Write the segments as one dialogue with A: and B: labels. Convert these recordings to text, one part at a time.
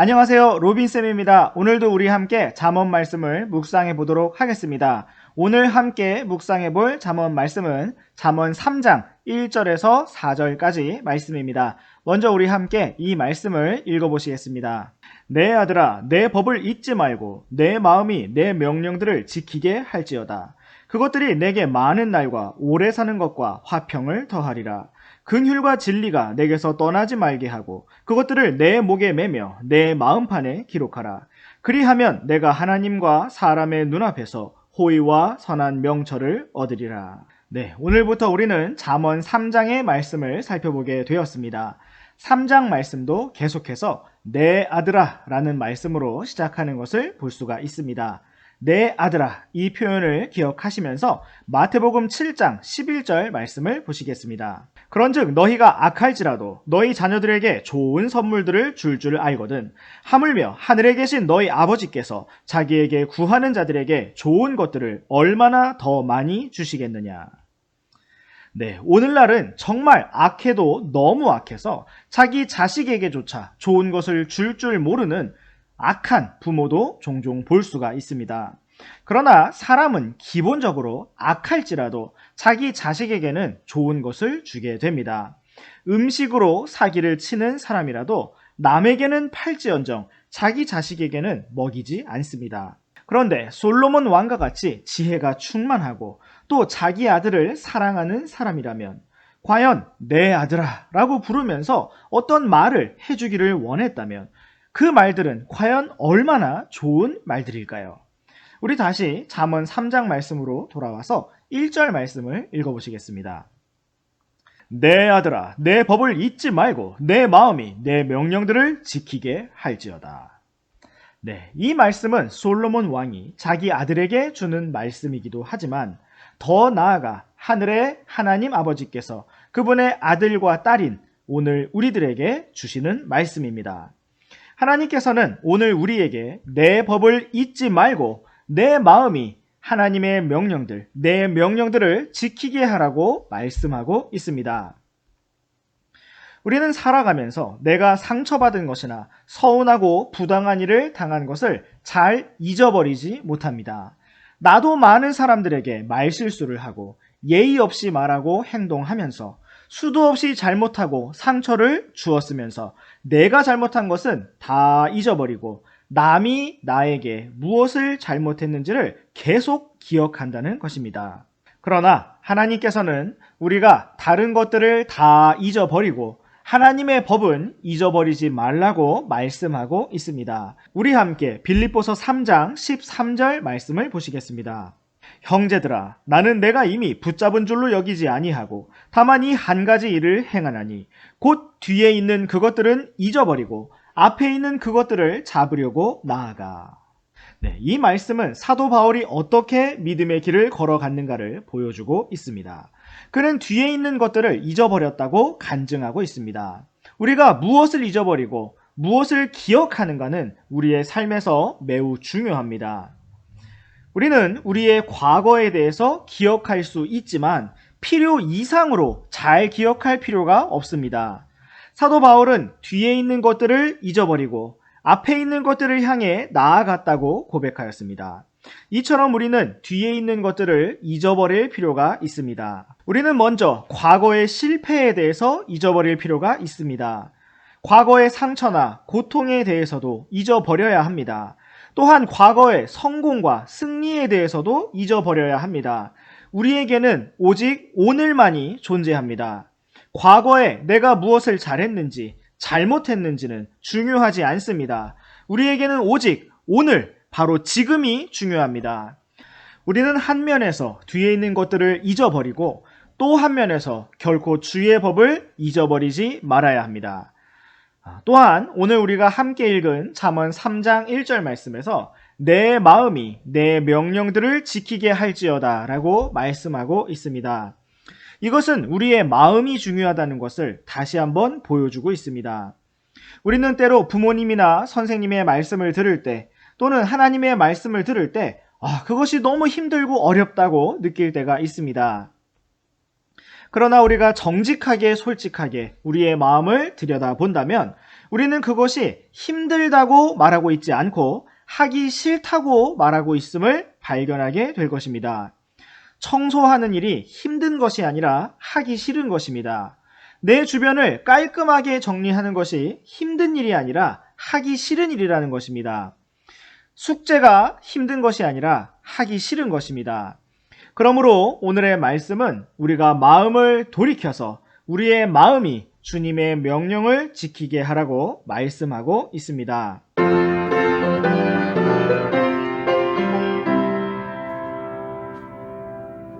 A: 안녕하세요. 로빈쌤입니다. 오늘도 우리 함께 잠언 말씀을 묵상해 보도록 하겠습니다. 오늘 함께 묵상해 볼 잠언 말씀은 잠언 3장 1절에서 4절까지 말씀입니다. 먼저 우리 함께 이 말씀을 읽어보시겠습니다. 내 아들아, 내 법을 잊지 말고 내 마음이 내 명령들을 지키게 할지어다. 그것들이 내게 많은 날과 오래 사는 것과 화평을 더하리라. 긍휼과 진리가 내게서 떠나지 말게 하고 그것들을 내 목에 매며 내 마음판에 기록하라. 그리하면 내가 하나님과 사람의 눈앞에서 호의와 선한 명철을 얻으리라. 네, 오늘부터 우리는 잠언 3장의 말씀을 살펴보게 되었습니다. 3장 말씀도 계속해서 내 아들아 라는 말씀으로 시작하는 것을 볼 수가 있습니다. 내 아들아, 이 표현을 기억하시면서 마태복음 7장 11절 말씀을 보시겠습니다. 그런즉 너희가 악할지라도 너희 자녀들에게 좋은 선물들을 줄 알거든 하물며 하늘에 계신 너희 아버지께서 자기에게 구하는 자들에게 좋은 것들을 얼마나 더 많이 주시겠느냐. 네, 오늘날은 정말 악해도 너무 악해서 자기 자식에게조차 좋은 것을 줄 모르는 악한 부모도 종종 볼 수가 있습니다. 그러나 사람은 기본적으로 악할지라도 자기 자식에게는 좋은 것을 주게 됩니다. 음식으로 사기를 치는 사람이라도 남에게는 팔지언정 자기 자식에게는 먹이지 않습니다. 그런데 솔로몬 왕과 같이 지혜가 충만하고 또 자기 아들을 사랑하는 사람이라면 과연 내 아들아 라고 부르면서 어떤 말을 해주기를 원했다면 그 말들은 과연 얼마나 좋은 말들일까요? 우리 다시 잠언 3장 말씀으로 돌아와서 1절 말씀을 읽어보시겠습니다. 내 아들아, 내 법을 잊지 말고 내 마음이 내 명령들을 지키게 할지어다. 네, 이 말씀은 솔로몬 왕이 자기 아들에게 주는 말씀이기도 하지만 더 나아가 하늘의 하나님 아버지께서 그분의 아들과 딸인 오늘 우리들에게 주시는 말씀입니다. 하나님께서는 오늘 우리에게 내 법을 잊지 말고 내 마음이 하나님의 명령들, 내 명령들을 지키게 하라고 말씀하고 있습니다. 우리는 살아가면서 내가 상처받은 것이나 서운하고 부당한 일을 당한 것을 잘 잊어버리지 못합니다. 나도 많은 사람들에게 말실수를 하고 예의 없이 말하고 행동하면서 수도 없이 잘못하고 상처를 주었으면서 내가 잘못한 것은 다 잊어버리고 남이 나에게 무엇을 잘못했는지를 계속 기억한다는 것입니다. 그러나 하나님께서는 우리가 다른 것들을 다 잊어버리고 하나님의 법은 잊어버리지 말라고 말씀하고 있습니다. 우리 함께 빌립보서 3장 13절 말씀을 보시겠습니다. 형제들아, 나는 내가 이미 붙잡은 줄로 여기지 아니하고 다만 이 한 가지 일을 행하나니 곧 뒤에 있는 그것들은 잊어버리고 앞에 있는 그것들을 잡으려고 나아가. 네, 이 말씀은 사도 바울이 어떻게 믿음의 길을 걸어갔는가를 보여주고 있습니다. 그는 뒤에 있는 것들을 잊어버렸다고 간증하고 있습니다. 우리가 무엇을 잊어버리고 무엇을 기억하는가는 우리의 삶에서 매우 중요합니다. 우리는 우리의 과거에 대해서 기억할 수 있지만 필요 이상으로 잘 기억할 필요가 없습니다. 사도 바울은 뒤에 있는 것들을 잊어버리고 앞에 있는 것들을 향해 나아갔다고 고백하였습니다. 이처럼 우리는 뒤에 있는 것들을 잊어버릴 필요가 있습니다. 우리는 먼저 과거의 실패에 대해서 잊어버릴 필요가 있습니다. 과거의 상처나 고통에 대해서도 잊어버려야 합니다. 또한 과거의 성공과 승리에 대해서도 잊어버려야 합니다. 우리에게는 오직 오늘만이 존재합니다. 과거에 내가 무엇을 잘했는지, 잘못했는지는 중요하지 않습니다. 우리에게는 오직 오늘, 바로 지금이 중요합니다. 우리는 한 면에서 뒤에 있는 것들을 잊어버리고 또 한 면에서 결코 주의 법을 잊어버리지 말아야 합니다. 또한 오늘 우리가 함께 읽은 잠언 3장 1절 말씀에서 내 마음이 내 명령들을 지키게 할지어다 라고 말씀하고 있습니다. 이것은 우리의 마음이 중요하다는 것을 다시 한번 보여주고 있습니다. 우리는 때로 부모님이나 선생님의 말씀을 들을 때 또는 하나님의 말씀을 들을 때 그것이 너무 힘들고 어렵다고 느낄 때가 있습니다. 그러나 우리가 정직하게 솔직하게 우리의 마음을 들여다본다면 우리는 그것이 힘들다고 말하고 있지 않고 하기 싫다고 말하고 있음을 발견하게 될 것입니다. 청소하는 일이 힘든 것이 아니라 하기 싫은 것입니다. 내 주변을 깔끔하게 정리하는 것이 힘든 일이 아니라 하기 싫은 일이라는 것입니다. 숙제가 힘든 것이 아니라 하기 싫은 것입니다. 그러므로 오늘의 말씀은 우리가 마음을 돌이켜서 우리의 마음이 주님의 명령을 지키게 하라고 말씀하고 있습니다.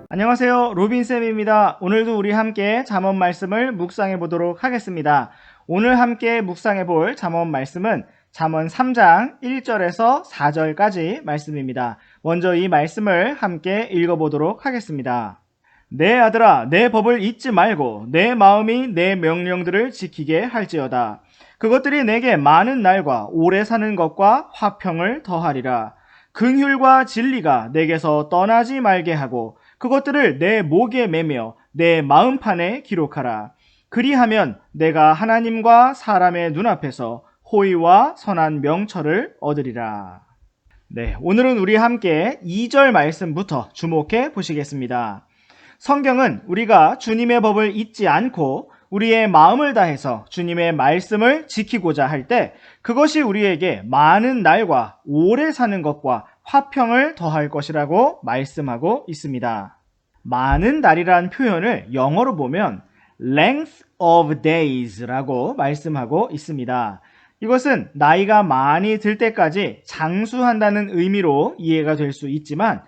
A: 안녕하세요. 로빈쌤입니다. 오늘도 우리 함께 잠언 말씀을 묵상해 보도록 하겠습니다. 오늘 함께 묵상해 볼 잠언 말씀은 잠언 3장 1절에서 4절까지 말씀입니다. 먼저 이 말씀을 함께 읽어보도록 하겠습니다. 내 아들아, 내 법을 잊지 말고 내 마음이 내 명령들을 지키게 할지어다. 그것들이 내게 많은 날과 오래 사는 것과 화평을 더하리라. 긍휼과 진리가 내게서 떠나지 말게 하고 그것들을 내 목에 매며 내 마음판에 기록하라. 그리하면 내가 하나님과 사람의 눈앞에서 호의와 선한 명철을 얻으리라. 네, 오늘은 우리 함께 2절 말씀부터 주목해 보시겠습니다. 성경은 우리가 주님의 법을 잊지 않고 우리의 마음을 다해서 주님의 말씀을 지키고자 할 때 그것이 우리에게 많은 날과 오래 사는 것과 화평을 더할 것이라고 말씀하고 있습니다. 많은 날이란 표현을 영어로 보면 length of days라고 말씀하고 있습니다. 이것은 나이가 많이 들 때까지 장수한다는 의미로 이해가 될 수 있지만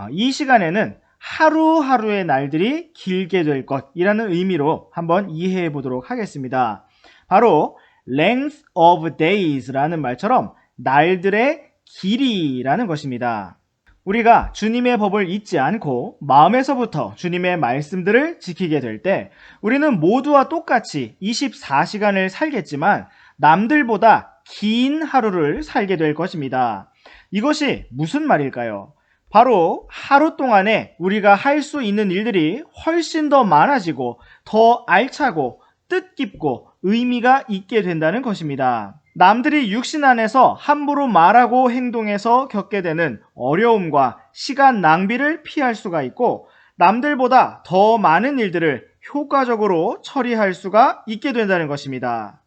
A: 이 시간에는 하루하루의 날들이 길게 될 것이라는 의미로 한번 이해해 보도록 하겠습니다. 바로 length of days라는 말처럼 날들의 길이라는 것입니다. 우리가 주님의 법을 잊지 않고 마음에서부터 주님의 말씀들을 지키게 될 때 우리는 모두와 똑같이 24시간을 살겠지만 남들보다 긴 하루를 살게 될 것입니다. 이것이 무슨 말일까요? 바로 하루 동안에 우리가 할 수 있는 일들이 훨씬 더 많아지고 더 알차고 뜻깊고 의미가 있게 된다는 것입니다. 남들이 육신 안에서 함부로 말하고 행동해서 겪게 되는 어려움과 시간 낭비를 피할 수가 있고 남들보다 더 많은 일들을 효과적으로 처리할 수가 있게 된다는 것입니다.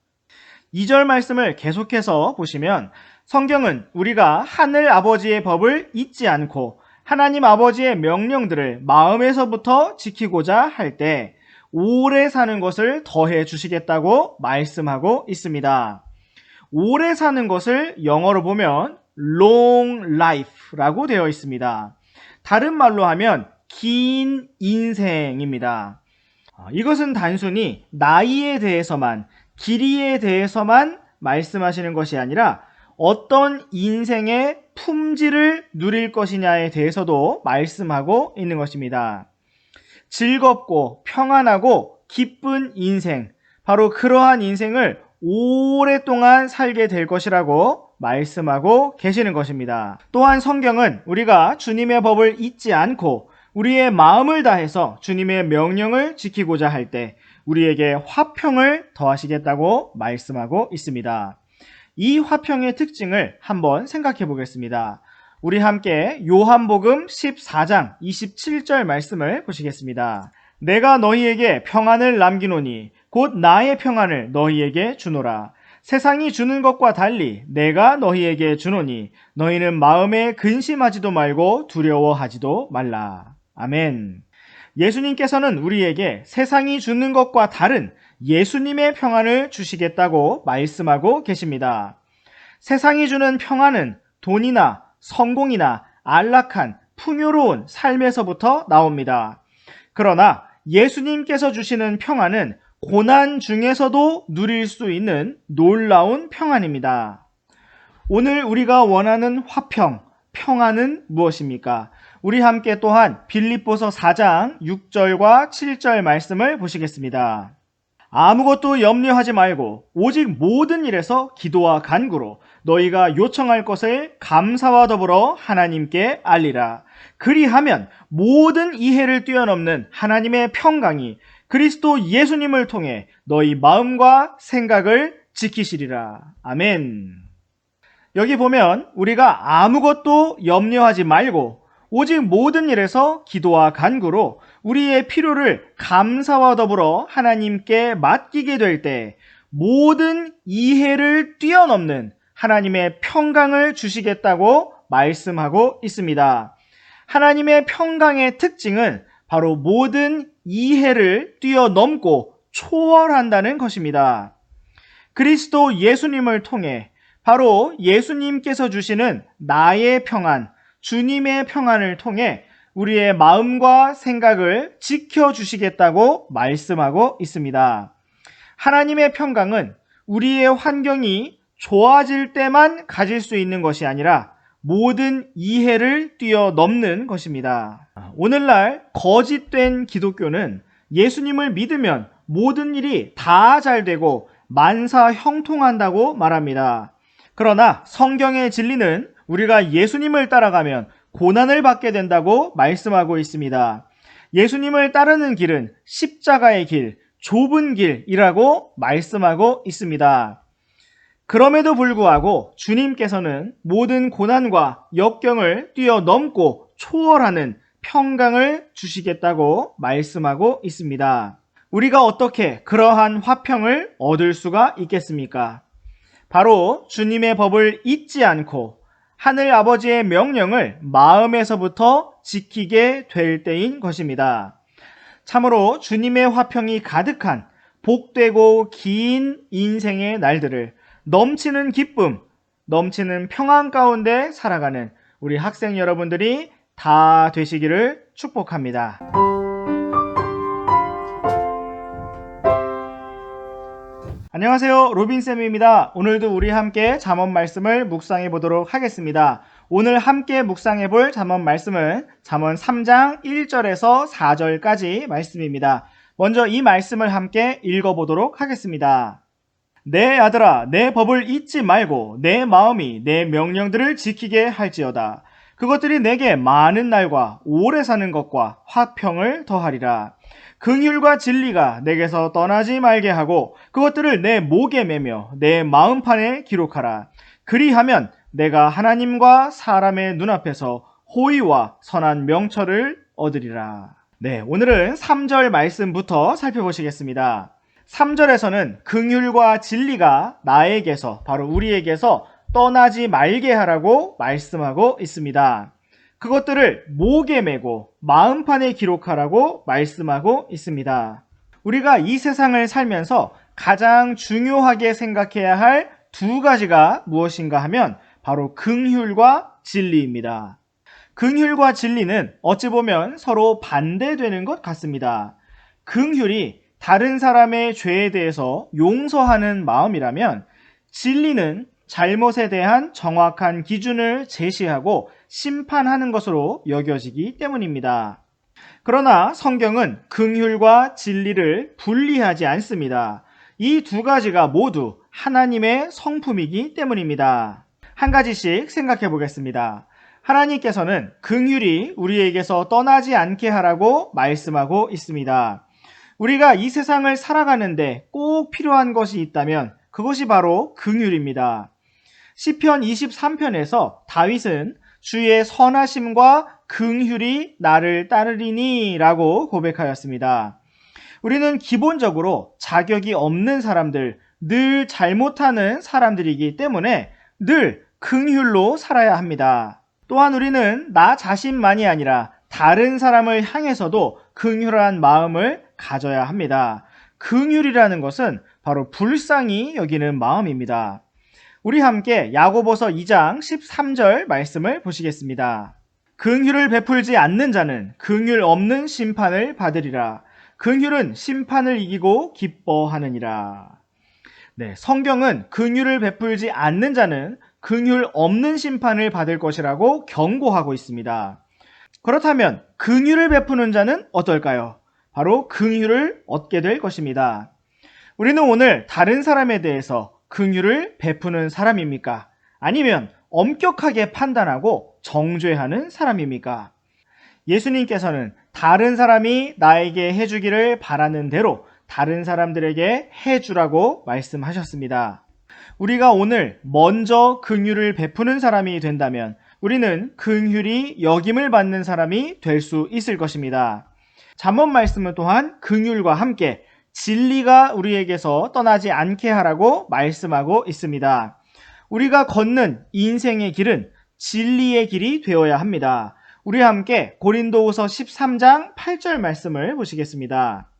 A: 2절 말씀을 계속해서 보시면 성경은 우리가 하늘 아버지의 법을 잊지 않고 하나님 아버지의 명령들을 마음에서부터 지키고자 할 때 오래 사는 것을 더해 주시겠다고 말씀하고 있습니다. 오래 사는 것을 영어로 보면 long life라고 되어 있습니다. 다른 말로 하면 긴 인생입니다. 이것은 단순히 나이에 대해서만 길이에 대해서만 말씀하시는 것이 아니라 어떤 인생의 품질을 누릴 것이냐에 대해서도 말씀하고 있는 것입니다. 즐겁고 평안하고 기쁜 인생, 바로 그러한 인생을 오랫동안 살게 될 것이라고 말씀하고 계시는 것입니다. 또한 성경은 우리가 주님의 법을 잊지 않고 우리의 마음을 다해서 주님의 명령을 지키고자 할 때 우리에게 화평을 더하시겠다고 말씀하고 있습니다. 이 화평의 특징을 한번 생각해 보겠습니다. 우리 함께 요한복음 14장 27절 말씀을 보시겠습니다. 내가 너희에게 평안을 남기노니 곧 나의 평안을 너희에게 주노라. 세상이 주는 것과 달리 내가 너희에게 주노니 너희는 마음에 근심하지도 말고 두려워하지도 말라. 아멘. 예수님께서는 우리에게 세상이 주는 것과 다른 예수님의 평안을 주시겠다고 말씀하고 계십니다. 세상이 주는 평안은 돈이나 성공이나 안락한 풍요로운 삶에서부터 나옵니다. 그러나 예수님께서 주시는 평안은 고난 중에서도 누릴 수 있는 놀라운 평안입니다. 오늘 우리가 원하는 화평, 평안은 무엇입니까? 우리 함께 또한 빌립보서 4장 6절과 7절 말씀을 보시겠습니다. 아무것도 염려하지 말고 오직 모든 일에서 기도와 간구로 너희가 요청할 것을 감사와 더불어 하나님께 알리라. 그리하면 모든 이해를 뛰어넘는 하나님의 평강이 그리스도 예수님을 통해 너희 마음과 생각을 지키시리라. 아멘. 여기 보면 우리가 아무것도 염려하지 말고 오직 모든 일에서 기도와 간구로 우리의 필요를 감사와 더불어 하나님께 맡기게 될 때 모든 이해를 뛰어넘는 하나님의 평강을 주시겠다고 말씀하고 있습니다. 하나님의 평강의 특징은 바로 모든 이해를 뛰어넘고 초월한다는 것입니다. 그리스도 예수님을 통해 바로 예수님께서 주시는 나의 평안, 주님의 평안을 통해 우리의 마음과 생각을 지켜주시겠다고 말씀하고 있습니다. 하나님의 평강은 우리의 환경이 좋아질 때만 가질 수 있는 것이 아니라 모든 이해를 뛰어넘는 것입니다. 오늘날 거짓된 기독교는 예수님을 믿으면 모든 일이 다 잘 되고 만사 형통한다고 말합니다. 그러나 성경의 진리는 우리가 예수님을 따라가면 고난을 받게 된다고 말씀하고 있습니다. 예수님을 따르는 길은 십자가의 길, 좁은 길이라고 말씀하고 있습니다. 그럼에도 불구하고 주님께서는 모든 고난과 역경을 뛰어넘고 초월하는 평강을 주시겠다고 말씀하고 있습니다. 우리가 어떻게 그러한 화평을 얻을 수가 있겠습니까? 바로 주님의 법을 잊지 않고 하늘 아버지의 명령을 마음에서부터 지키게 될 때인 것입니다. 참으로 주님의 화평이 가득한 복되고 긴 인생의 날들을 넘치는 기쁨, 넘치는 평안 가운데 살아가는 우리 학생 여러분들이 다 되시기를 축복합니다. 안녕하세요. 로빈쌤입니다. 오늘도 우리 함께 잠언 말씀을 묵상해 보도록 하겠습니다. 오늘 함께 묵상해 볼 잠언 말씀은 잠언 3장 1절에서 4절까지 말씀입니다. 먼저 이 말씀을 함께 읽어보도록 하겠습니다. 내 아들아, 내 법을 잊지 말고 내 마음이 내 명령들을 지키게 할지어다. 그것들이 내게 많은 날과 오래 사는 것과 화평을 더하리라. 긍휼과 진리가 내게서 떠나지 말게 하고 그것들을 내 목에 매며 내 마음판에 기록하라. 그리하면 내가 하나님과 사람의 눈앞에서 호의와 선한 명철을 얻으리라. 네, 오늘은 3절 말씀부터 살펴보시겠습니다. 3절에서는 긍휼과 진리가 나에게서, 바로 우리에게서 떠나지 말게 하라고 말씀하고 있습니다. 그것들을 목에 메고 마음판에 기록하라고 말씀하고 있습니다. 우리가 이 세상을 살면서 가장 중요하게 생각해야 할 두 가지가 무엇인가 하면 바로 긍휼과 진리입니다. 긍휼과 진리는 어찌 보면 서로 반대되는 것 같습니다. 긍휼이 다른 사람의 죄에 대해서 용서하는 마음이라면 진리는 잘못에 대한 정확한 기준을 제시하고 심판하는 것으로 여겨지기 때문입니다. 그러나 성경은 긍휼과 진리를 분리하지 않습니다. 이 두 가지가 모두 하나님의 성품이기 때문입니다. 한 가지씩 생각해 보겠습니다. 하나님께서는 긍휼이 우리에게서 떠나지 않게 하라고 말씀하고 있습니다. 우리가 이 세상을 살아가는데 꼭 필요한 것이 있다면 그것이 바로 긍휼입니다. 시편 23편에서 다윗은 주의 선하심과 긍휼이 나를 따르리니 라고 고백하였습니다. 우리는 기본적으로 자격이 없는 사람들, 늘 잘못하는 사람들이기 때문에 늘 긍휼로 살아야 합니다. 또한 우리는 나 자신만이 아니라 다른 사람을 향해서도 긍휼한 마음을 가져야 합니다. 긍휼이라는 것은 바로 불쌍히 여기는 마음입니다. 우리 함께 야고보서 2장 13절 말씀을 보시겠습니다. 긍휼을 베풀지 않는 자는 긍휼 없는 심판을 받으리라. 긍휼은 심판을 이기고 기뻐하느니라. 네, 성경은 긍휼을 베풀지 않는 자는 긍휼 없는 심판을 받을 것이라고 경고하고 있습니다. 그렇다면 긍휼을 베푸는 자는 어떨까요? 바로 긍휼을 얻게 될 것입니다. 우리는 오늘 다른 사람에 대해서 긍휼을 베푸는 사람입니까? 아니면 엄격하게 판단하고 정죄하는 사람입니까? 예수님께서는 다른 사람이 나에게 해주기를 바라는 대로 다른 사람들에게 해주라고 말씀하셨습니다. 우리가 오늘 먼저 긍휼을 베푸는 사람이 된다면 우리는 긍휼이 여김을 받는 사람이 될 수 있을 것입니다. 잠언 말씀은 또한 긍휼과 함께 진리가 우리에게서 떠나지 않게 하라고 말씀하고 있습니다. 우리가 걷는 인생의 길은 진리의 길이 되어야 합니다. 우리 함께 고린도후서 13장 8절 말씀을 보시겠습니다.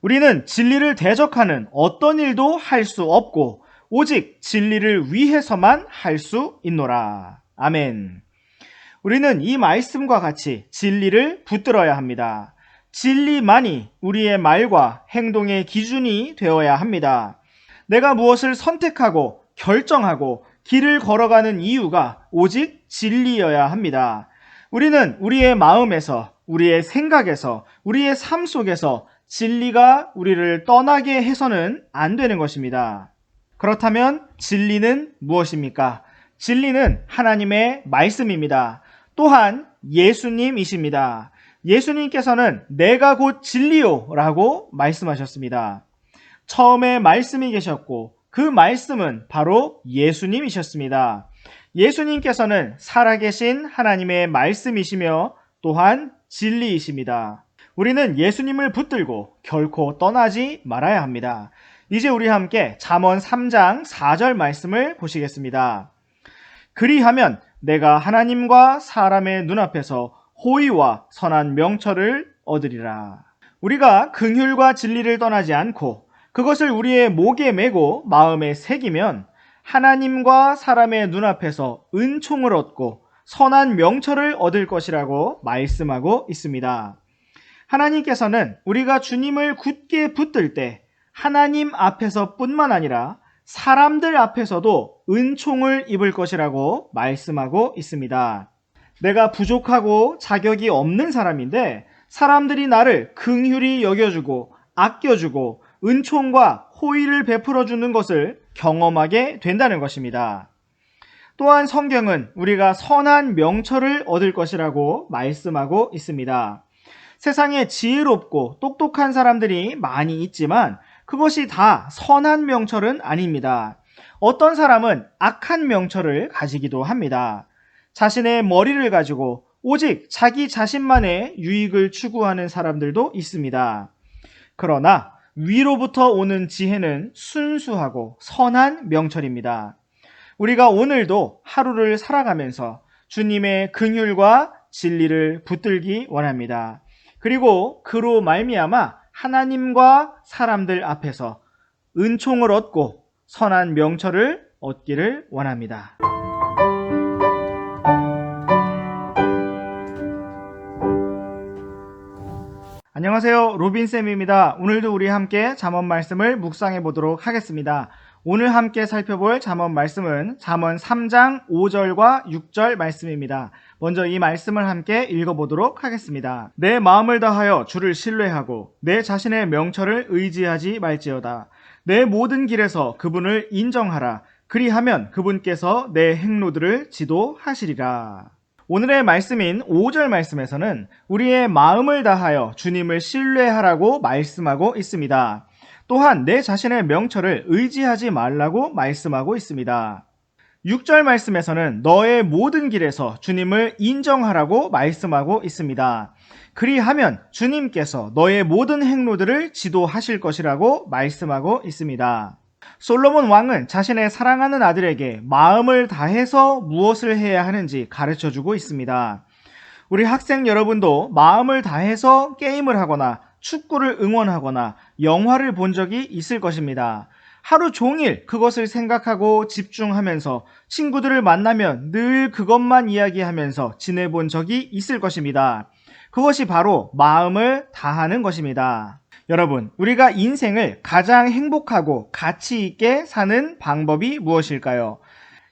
A: 우리는 진리를 대적하는 어떤 일도 할 수 없고 오직 진리를 위해서만 할 수 있노라. 아멘. 우리는 이 말씀과 같이 진리를 붙들어야 합니다. 진리만이 우리의 말과 행동의 기준이 되어야 합니다. 내가 무엇을 선택하고 결정하고 길을 걸어가는 이유가 오직 진리여야 합니다. 우리는 우리의 마음에서, 우리의 생각에서, 우리의 삶 속에서 진리가 우리를 떠나게 해서는 안 되는 것입니다. 그렇다면 진리는 무엇입니까? 진리는 하나님의 말씀입니다. 또한 예수님이십니다. 예수님께서는 내가 곧 진리요 라고 말씀하셨습니다. 처음에 말씀이 계셨고 그 말씀은 바로 예수님이셨습니다. 예수님께서는 살아계신 하나님의 말씀이시며 또한 진리이십니다. 우리는 예수님을 붙들고 결코 떠나지 말아야 합니다. 이제 우리 함께 잠언 3장 4절 말씀을 보시겠습니다. 그리하면 내가 하나님과 사람의 눈앞에서 호의와 선한 명철을 얻으리라. 우리가 긍휼과 진리를 떠나지 않고 그것을 우리의 목에 메고 마음에 새기면 하나님과 사람의 눈앞에서 은총을 얻고 선한 명철을 얻을 것이라고 말씀하고 있습니다. 하나님께서는 우리가 주님을 굳게 붙들 때 하나님 앞에서 뿐만 아니라 사람들 앞에서도 은총을 입을 것이라고 말씀하고 있습니다. 내가 부족하고 자격이 없는 사람인데 사람들이 나를 긍휼히 여겨주고 아껴주고 은총과 호의를 베풀어 주는 것을 경험하게 된다는 것입니다. 또한 성경은 우리가 선한 명철을 얻을 것이라고 말씀하고 있습니다. 세상에 지혜롭고 똑똑한 사람들이 많이 있지만 그것이 다 선한 명철은 아닙니다. 어떤 사람은 악한 명철을 가지기도 합니다. 자신의 머리를 가지고 오직 자기 자신만의 유익을 추구하는 사람들도 있습니다. 그러나 위로부터 오는 지혜는 순수하고 선한 명철입니다. 우리가 오늘도 하루를 살아가면서 주님의 긍휼과 진리를 붙들기 원합니다. 그리고 그로 말미암아 하나님과 사람들 앞에서 은총을 얻고 선한 명철을 얻기를 원합니다. 안녕하세요. 로빈쌤입니다. 오늘도 우리 함께 잠언 말씀을 묵상해 보도록 하겠습니다. 오늘 함께 살펴볼 잠언 말씀은 잠언 3장 5절과 6절 말씀입니다. 먼저 이 말씀을 함께 읽어보도록 하겠습니다. 내 마음을 다하여 주를 신뢰하고 내 자신의 명철을 의지하지 말지어다. 내 모든 길에서 그분을 인정하라. 그리하면 그분께서 내 행로들을 지도하시리라. 오늘의 말씀인 5절 말씀에서는 우리의 마음을 다하여 주님을 신뢰하라고 말씀하고 있습니다. 또한 내 자신의 명철을 의지하지 말라고 말씀하고 있습니다. 6절 말씀에서는 너의 모든 길에서 주님을 인정하라고 말씀하고 있습니다. 그리하면 주님께서 너의 모든 행로들을 지도하실 것이라고 말씀하고 있습니다. 솔로몬 왕은 자신의 사랑하는 아들에게 마음을 다해서 무엇을 해야 하는지 가르쳐주고 있습니다. 우리 학생 여러분도 마음을 다해서 게임을 하거나 축구를 응원하거나 영화를 본 적이 있을 것입니다. 하루 종일 그것을 생각하고 집중하면서 친구들을 만나면 늘 그것만 이야기하면서 지내본 적이 있을 것입니다. 그것이 바로 마음을 다하는 것입니다. 여러분, 우리가 인생을 가장 행복하고 가치 있게 사는 방법이 무엇일까요?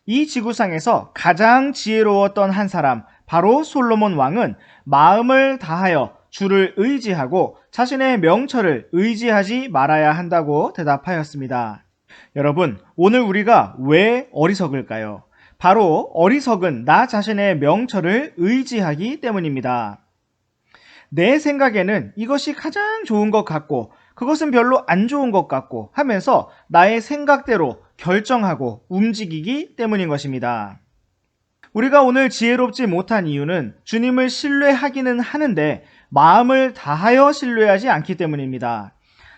A: 이 지구상에서 가장 지혜로웠던 한 사람, 바로 솔로몬 왕은 마음을 다하여 주를 의지하고 자신의 명철을 의지하지 말아야 한다고 대답하였습니다. 여러분, 오늘 우리가 왜 어리석을까요? 바로 어리석은 나 자신의 명철을 의지하기 때문입니다. 내 생각에는 이것이 가장 좋은 것 같고 그것은 별로 안 좋은 것 같고 하면서 나의 생각대로 결정하고 움직이기 때문인 것입니다. 우리가 오늘 지혜롭지 못한 이유는 주님을 신뢰하기는 하는데 마음을 다하여 신뢰하지 않기 때문입니다.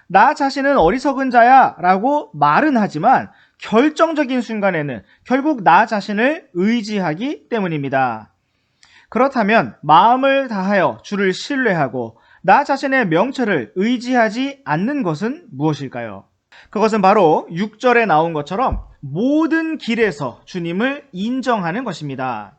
A: 나 자신은 어리석은 자야 라고 말은 하지만 결정적인 순간에는 결국 나 자신을 의지하기 때문입니다. 그렇다면 마음을 다하여 주를 신뢰하고 나 자신의 명철을 의지하지 않는 것은 무엇일까요? 그것은 바로 6절에 나온 것처럼 모든 길에서 주님을 인정하는 것입니다.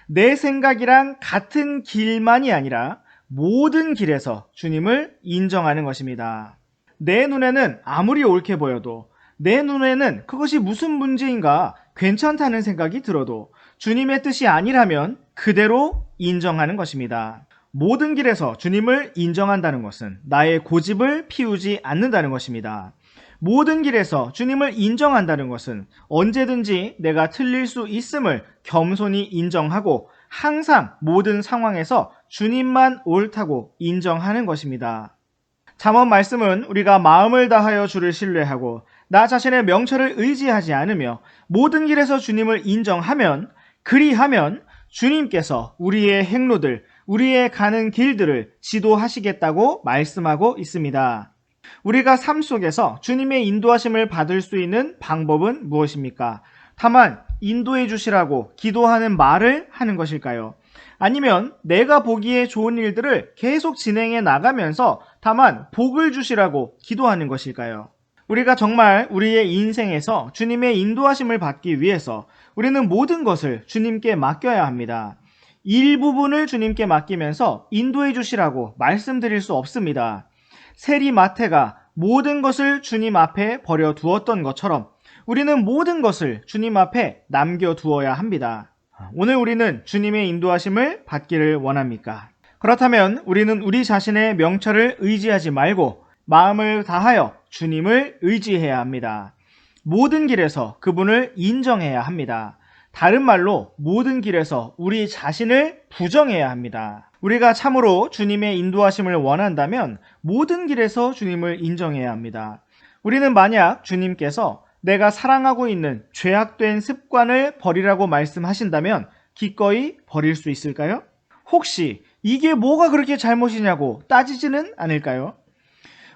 A: 내 생각이랑 같은 길만이 아니라 모든 길에서 주님을 인정하는 것입니다. 내 눈에는 아무리 옳게 보여도 내 눈에는 그것이 무슨 문제인가 괜찮다는 생각이 들어도 주님의 뜻이 아니라면 그대로 인정하는 것입니다. 모든 길에서 주님을 인정한다는 것은 나의 고집을 피우지 않는다는 것입니다. 모든 길에서 주님을 인정한다는 것은 언제든지 내가 틀릴 수 있음을 겸손히 인정하고 항상 모든 상황에서 주님만 옳다고 인정하는 것입니다. 잠언 말씀은 우리가 마음을 다하여 주를 신뢰하고 나 자신의 명철을 의지하지 않으며 모든 길에서 주님을 인정하면 그리하면 주님께서 우리의 행로들, 우리의 가는 길들을 지도하시겠다고 말씀하고 있습니다. 우리가 삶 속에서 주님의 인도하심을 받을 수 있는 방법은 무엇입니까? 다만 인도해 주시라고 기도하는 말을 하는 것일까요? 아니면 내가 보기에 좋은 일들을 계속 진행해 나가면서 다만 복을 주시라고 기도하는 것일까요? 우리가 정말 우리의 인생에서 주님의 인도하심을 받기 위해서 우리는 모든 것을 주님께 맡겨야 합니다. 일부분을 주님께 맡기면서 인도해 주시라고 말씀드릴 수 없습니다. 세리 마태가 모든 것을 주님 앞에 버려두었던 것처럼 우리는 모든 것을 주님 앞에 남겨두어야 합니다. 오늘 우리는 주님의 인도하심을 받기를 원합니까? 그렇다면 우리는 우리 자신의 명철을 의지하지 말고 마음을 다하여 주님을 의지해야 합니다. 모든 길에서 그분을 인정해야 합니다. 다른 말로 모든 길에서 우리 자신을 부정해야 합니다. 우리가 참으로 주님의 인도하심을 원한다면 모든 길에서 주님을 인정해야 합니다. 우리는 만약 주님께서 내가 사랑하고 있는 죄악된 습관을 버리라고 말씀하신다면 기꺼이 버릴 수 있을까요? 혹시 이게 뭐가 그렇게 잘못이냐고 따지지는 않을까요?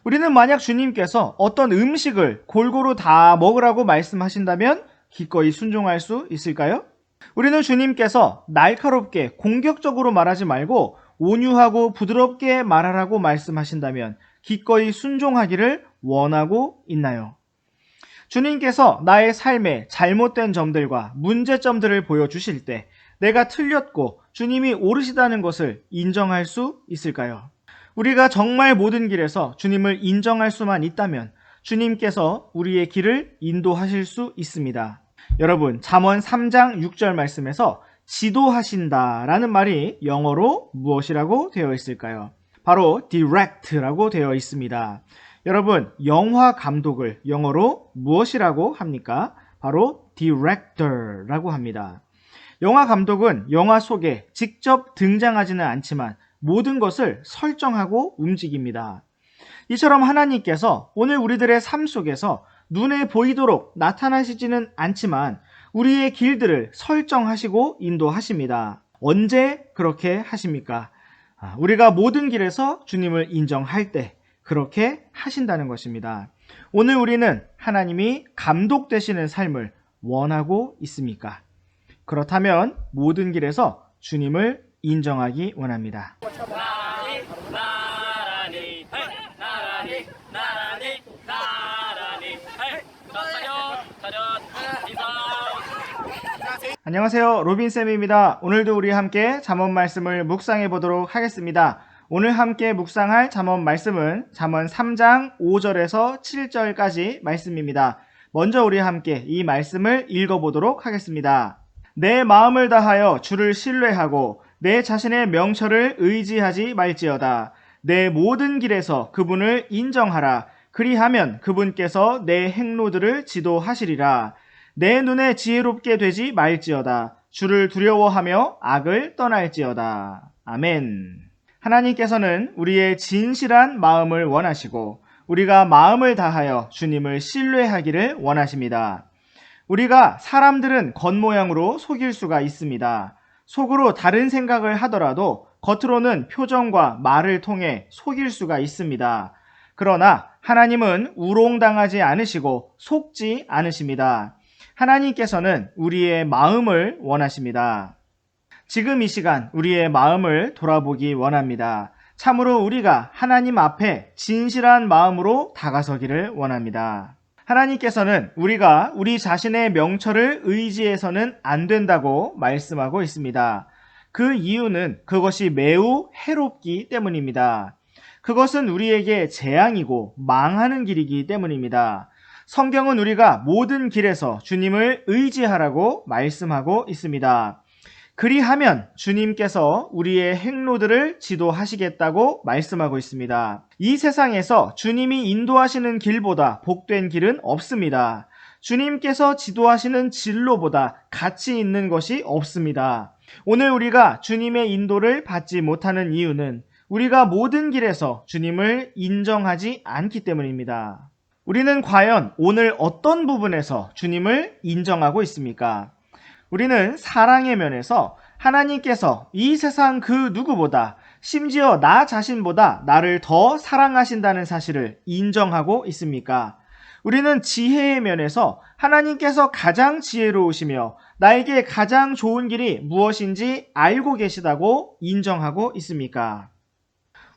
A: 우리는 만약 주님께서 어떤 음식을 골고루 다 먹으라고 말씀하신다면 기꺼이 순종할 수 있을까요? 우리는 주님께서 날카롭게 공격적으로 말하지 말고 온유하고 부드럽게 말하라고 말씀하신다면 기꺼이 순종하기를 원하고 있나요? 주님께서 나의 삶의 잘못된 점들과 문제점들을 보여주실 때 내가 틀렸고 주님이 옳으시다는 것을 인정할 수 있을까요? 우리가 정말 모든 길에서 주님을 인정할 수만 있다면 주님께서 우리의 길을 인도하실 수 있습니다. 여러분, 잠언 3장 6절 말씀에서 지도하신다라는 말이 영어로 무엇이라고 되어 있을까요? 바로 direct라고 되어 있습니다. 여러분, 영화 감독을 영어로 무엇이라고 합니까? 바로 director라고 합니다. 영화 감독은 영화 속에 직접 등장하지는 않지만 모든 것을 설정하고 움직입니다. 이처럼 하나님께서 오늘 우리들의 삶 속에서 눈에 보이도록 나타나시지는 않지만 우리의 길들을 설정하시고 인도하십니다. 언제 그렇게 하십니까? 우리가 모든 길에서 주님을 인정할 때 그렇게 하신다는 것입니다. 오늘 우리는 하나님이 감독되시는 삶을 원하고 있습니까? 그렇다면 모든 길에서 주님을 인정하기 원합니다. 안녕하세요, 로빈쌤입니다. 오늘도 우리 함께 잠언 말씀을 묵상해 보도록 하겠습니다. 오늘 함께 묵상할 잠언 말씀은 잠언 3장 5절에서 7절까지 말씀입니다. 먼저 우리 함께 이 말씀을 읽어보도록 하겠습니다. 내 마음을 다하여 주를 신뢰하고 내 자신의 명철을 의지하지 말지어다. 내 모든 길에서 그분을 인정하라. 그리하면 그분께서 내 행로들을 지도하시리라. 내 눈에 지혜롭게 되지 말지어다. 주를 두려워하며 악을 떠날지어다. 아멘. 하나님께서는 우리의 진실한 마음을 원하시고 우리가 마음을 다하여 주님을 신뢰하기를 원하십니다. 우리가 사람들은 겉모양으로 속일 수가 있습니다. 속으로 다른 생각을 하더라도 겉으로는 표정과 말을 통해 속일 수가 있습니다. 그러나 하나님은 우롱당하지 않으시고 속지 않으십니다. 하나님께서는 우리의 마음을 원하십니다. 지금 이 시간 우리의 마음을 돌아보기 원합니다. 참으로 우리가 하나님 앞에 진실한 마음으로 다가서기를 원합니다. 하나님께서는 우리가 우리 자신의 명철을 의지해서는 안 된다고 말씀하고 있습니다. 그 이유는 그것이 매우 해롭기 때문입니다. 그것은 우리에게 재앙이고 망하는 길이기 때문입니다. 성경은 우리가 모든 길에서 주님을 의지하라고 말씀하고 있습니다. 그리하면 주님께서 우리의 행로들을 지도하시겠다고 말씀하고 있습니다. 이 세상에서 주님이 인도하시는 길보다 복된 길은 없습니다. 주님께서 지도하시는 진로보다 가치 있는 것이 없습니다. 오늘 우리가 주님의 인도를 받지 못하는 이유는 우리가 모든 길에서 주님을 인정하지 않기 때문입니다. 우리는 과연 오늘 어떤 부분에서 주님을 인정하고 있습니까? 우리는 사랑의 면에서 하나님께서 이 세상 그 누구보다 심지어 나 자신보다 나를 더 사랑하신다는 사실을 인정하고 있습니까? 우리는 지혜의 면에서 하나님께서 가장 지혜로우시며 나에게 가장 좋은 길이 무엇인지 알고 계시다고 인정하고 있습니까?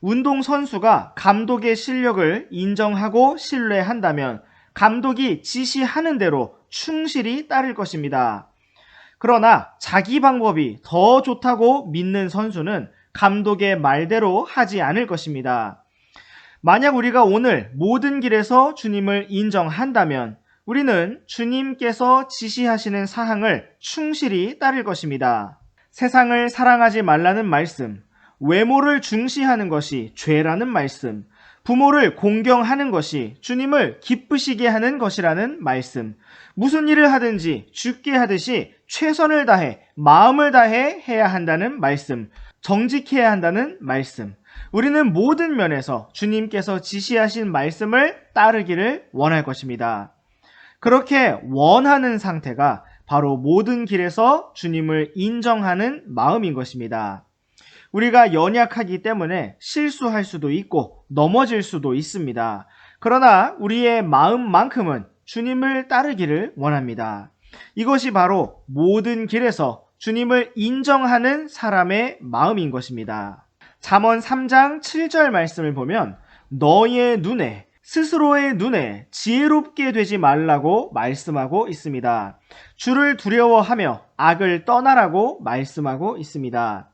A: 운동선수가 감독의 실력을 인정하고 신뢰한다면 감독이 지시하는 대로 충실히 따를 것입니다. 그러나 자기 방법이 더 좋다고 믿는 선수는 감독의 말대로 하지 않을 것입니다. 만약 우리가 오늘 모든 길에서 주님을 인정한다면 우리는 주님께서 지시하시는 사항을 충실히 따를 것입니다. 세상을 사랑하지 말라는 말씀, 외모를 중시하는 것이 죄라는 말씀, 부모를 공경하는 것이 주님을 기쁘시게 하는 것이라는 말씀, 무슨 일을 하든지 죽게 하듯이 최선을 다해 마음을 다해 해야 한다는 말씀, 정직해야 한다는 말씀, 우리는 모든 면에서 주님께서 지시하신 말씀을 따르기를 원할 것입니다. 그렇게 원하는 상태가 바로 모든 길에서 주님을 인정하는 마음인 것입니다. 우리가 연약하기 때문에 실수할 수도 있고 넘어질 수도 있습니다. 그러나 우리의 마음만큼은 주님을 따르기를 원합니다. 이것이 바로 모든 길에서 주님을 인정하는 사람의 마음인 것입니다. 잠언 3장 7절 말씀을 보면 너의 눈에 스스로의 눈에 지혜롭게 되지 말라고 말씀하고 있습니다. 주를 두려워하며 악을 떠나라고 말씀하고 있습니다.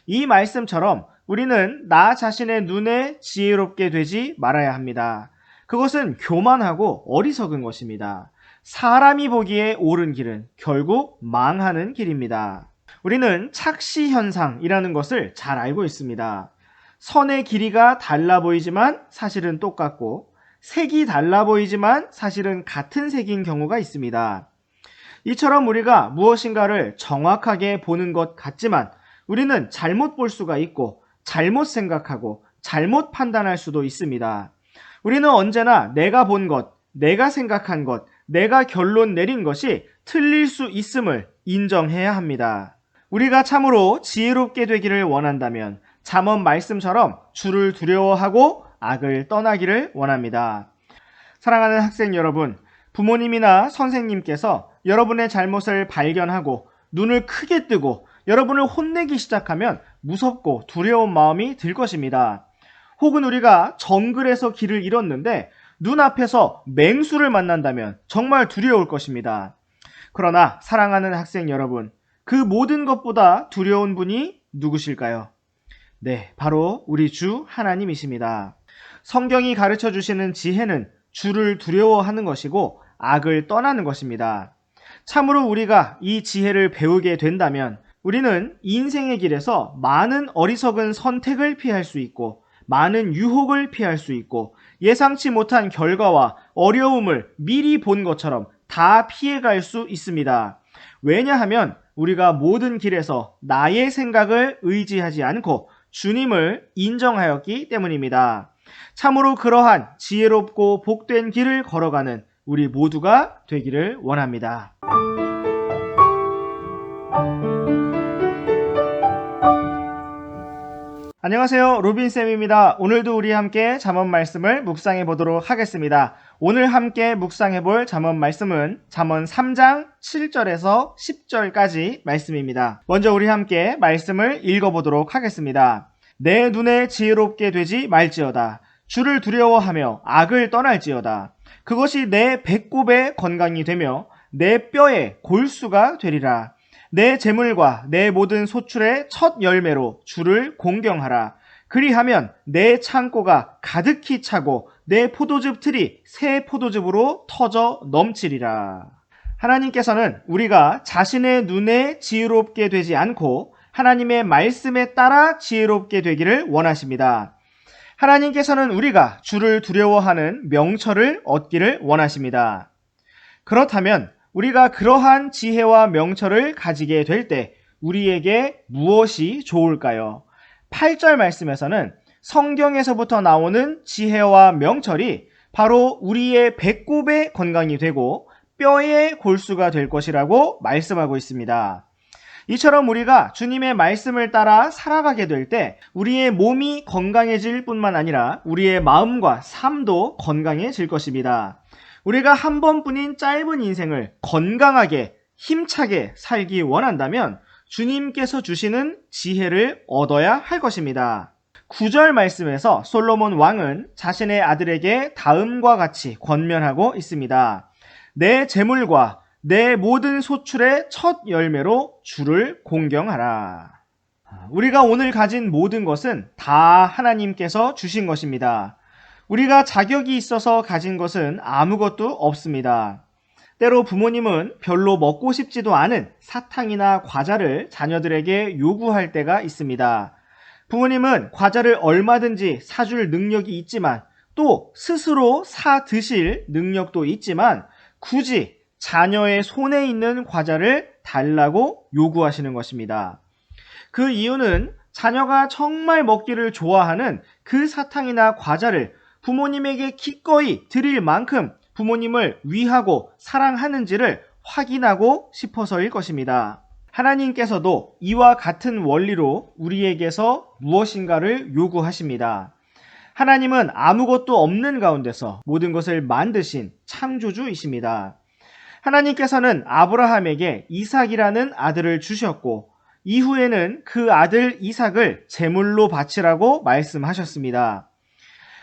A: 이 말씀처럼 우리는 나 자신의 눈에 지혜롭게 되지 말아야 합니다. 그것은 교만하고 어리석은 것입니다. 사람이 보기에 옳은 길은 결국 망하는 길입니다. 우리는 착시현상이라는 것을 잘 알고 있습니다. 선의 길이가 달라 보이지만 사실은 똑같고 색이 달라 보이지만 사실은 같은 색인 경우가 있습니다. 이처럼 우리가 무엇인가를 정확하게 보는 것 같지만 우리는 잘못 볼 수가 있고 잘못 생각하고 잘못 판단할 수도 있습니다. 우리는 언제나 내가 본 것, 내가 생각한 것, 내가 결론 내린 것이 틀릴 수 있음을 인정해야 합니다. 우리가 참으로 지혜롭게 되기를 원한다면 잠언 말씀처럼 주를 두려워하고 악을 떠나기를 원합니다. 사랑하는 학생 여러분, 부모님이나 선생님께서 여러분의 잘못을 발견하고 눈을 크게 뜨고 여러분을 혼내기 시작하면 무섭고 두려운 마음이 들 것입니다. 혹은 우리가 정글에서 길을 잃었는데 눈앞에서 맹수를 만난다면 정말 두려울 것입니다. 그러나 사랑하는 학생 여러분, 그 모든 것보다 두려운 분이 누구실까요? 네, 바로 우리 주 하나님이십니다. 성경이 가르쳐 주시는 지혜는 주를 두려워하는 것이고 악을 떠나는 것입니다. 참으로 우리가 이 지혜를 배우게 된다면 우리는 인생의 길에서 많은 어리석은 선택을 피할 수 있고 많은 유혹을 피할 수 있고 예상치 못한 결과와 어려움을 미리 본 것처럼 다 피해갈 수 있습니다. 왜냐하면 우리가 모든 길에서 나의 생각을 의지하지 않고 주님을 인정하였기 때문입니다. 참으로 그러한 지혜롭고 복된 길을 걸어가는 우리 모두가 되기를 원합니다. 안녕하세요. 로빈쌤입니다. 오늘도 우리 함께 잠언 말씀을 묵상해 보도록 하겠습니다. 오늘 함께 묵상해 볼 잠언 말씀은 잠언 3장 7절에서 10절까지 말씀입니다. 먼저 우리 함께 말씀을 읽어보도록 하겠습니다. 내 눈에 지혜롭게 되지 말지어다. 주를 두려워하며 악을 떠날지어다. 그것이 내 배꼽의 건강이 되며 내 뼈의 골수가 되리라. 내 재물과 내 모든 소출의 첫 열매로 주를 공경하라. 그리하면 내 창고가 가득히 차고 내 포도즙 틀이 새 포도즙으로 터져 넘치리라. 하나님께서는 우리가 자신의 눈에 지혜롭게 되지 않고 하나님의 말씀에 따라 지혜롭게 되기를 원하십니다. 하나님께서는 우리가 주를 두려워하는 명철을 얻기를 원하십니다. 그렇다면 우리가 그러한 지혜와 명철을 가지게 될 때 우리에게 무엇이 좋을까요? 8절 말씀에서는 성경에서부터 나오는 지혜와 명철이 바로 우리의 배꼽의 건강이 되고 뼈의 골수가 될 것이라고 말씀하고 있습니다. 이처럼 우리가 주님의 말씀을 따라 살아가게 될 때 우리의 몸이 건강해질 뿐만 아니라 우리의 마음과 삶도 건강해질 것입니다. 우리가 한 번뿐인 짧은 인생을 건강하게 힘차게 살기 원한다면 주님께서 주시는 지혜를 얻어야 할 것입니다. 9절 말씀에서 솔로몬 왕은 자신의 아들에게 다음과 같이 권면하고 있습니다. 내 재물과 내 모든 소출의 첫 열매로 주를 공경하라. 우리가 오늘 가진 모든 것은 다 하나님께서 주신 것입니다. 우리가 자격이 있어서 가진 것은 아무것도 없습니다. 때로 부모님은 별로 먹고 싶지도 않은 사탕이나 과자를 자녀들에게 요구할 때가 있습니다. 부모님은 과자를 얼마든지 사줄 능력이 있지만 또 스스로 사 드실 능력도 있지만 굳이 자녀의 손에 있는 과자를 달라고 요구하시는 것입니다. 그 이유는 자녀가 정말 먹기를 좋아하는 그 사탕이나 과자를 부모님에게 기꺼이 드릴 만큼 부모님을 위하고 사랑하는지를 확인하고 싶어서일 것입니다. 하나님께서도 이와 같은 원리로 우리에게서 무엇인가를 요구하십니다. 하나님은 아무것도 없는 가운데서 모든 것을 만드신 창조주이십니다. 하나님께서는 아브라함에게 이삭이라는 아들을 주셨고 이후에는 그 아들 이삭을 제물로 바치라고 말씀하셨습니다.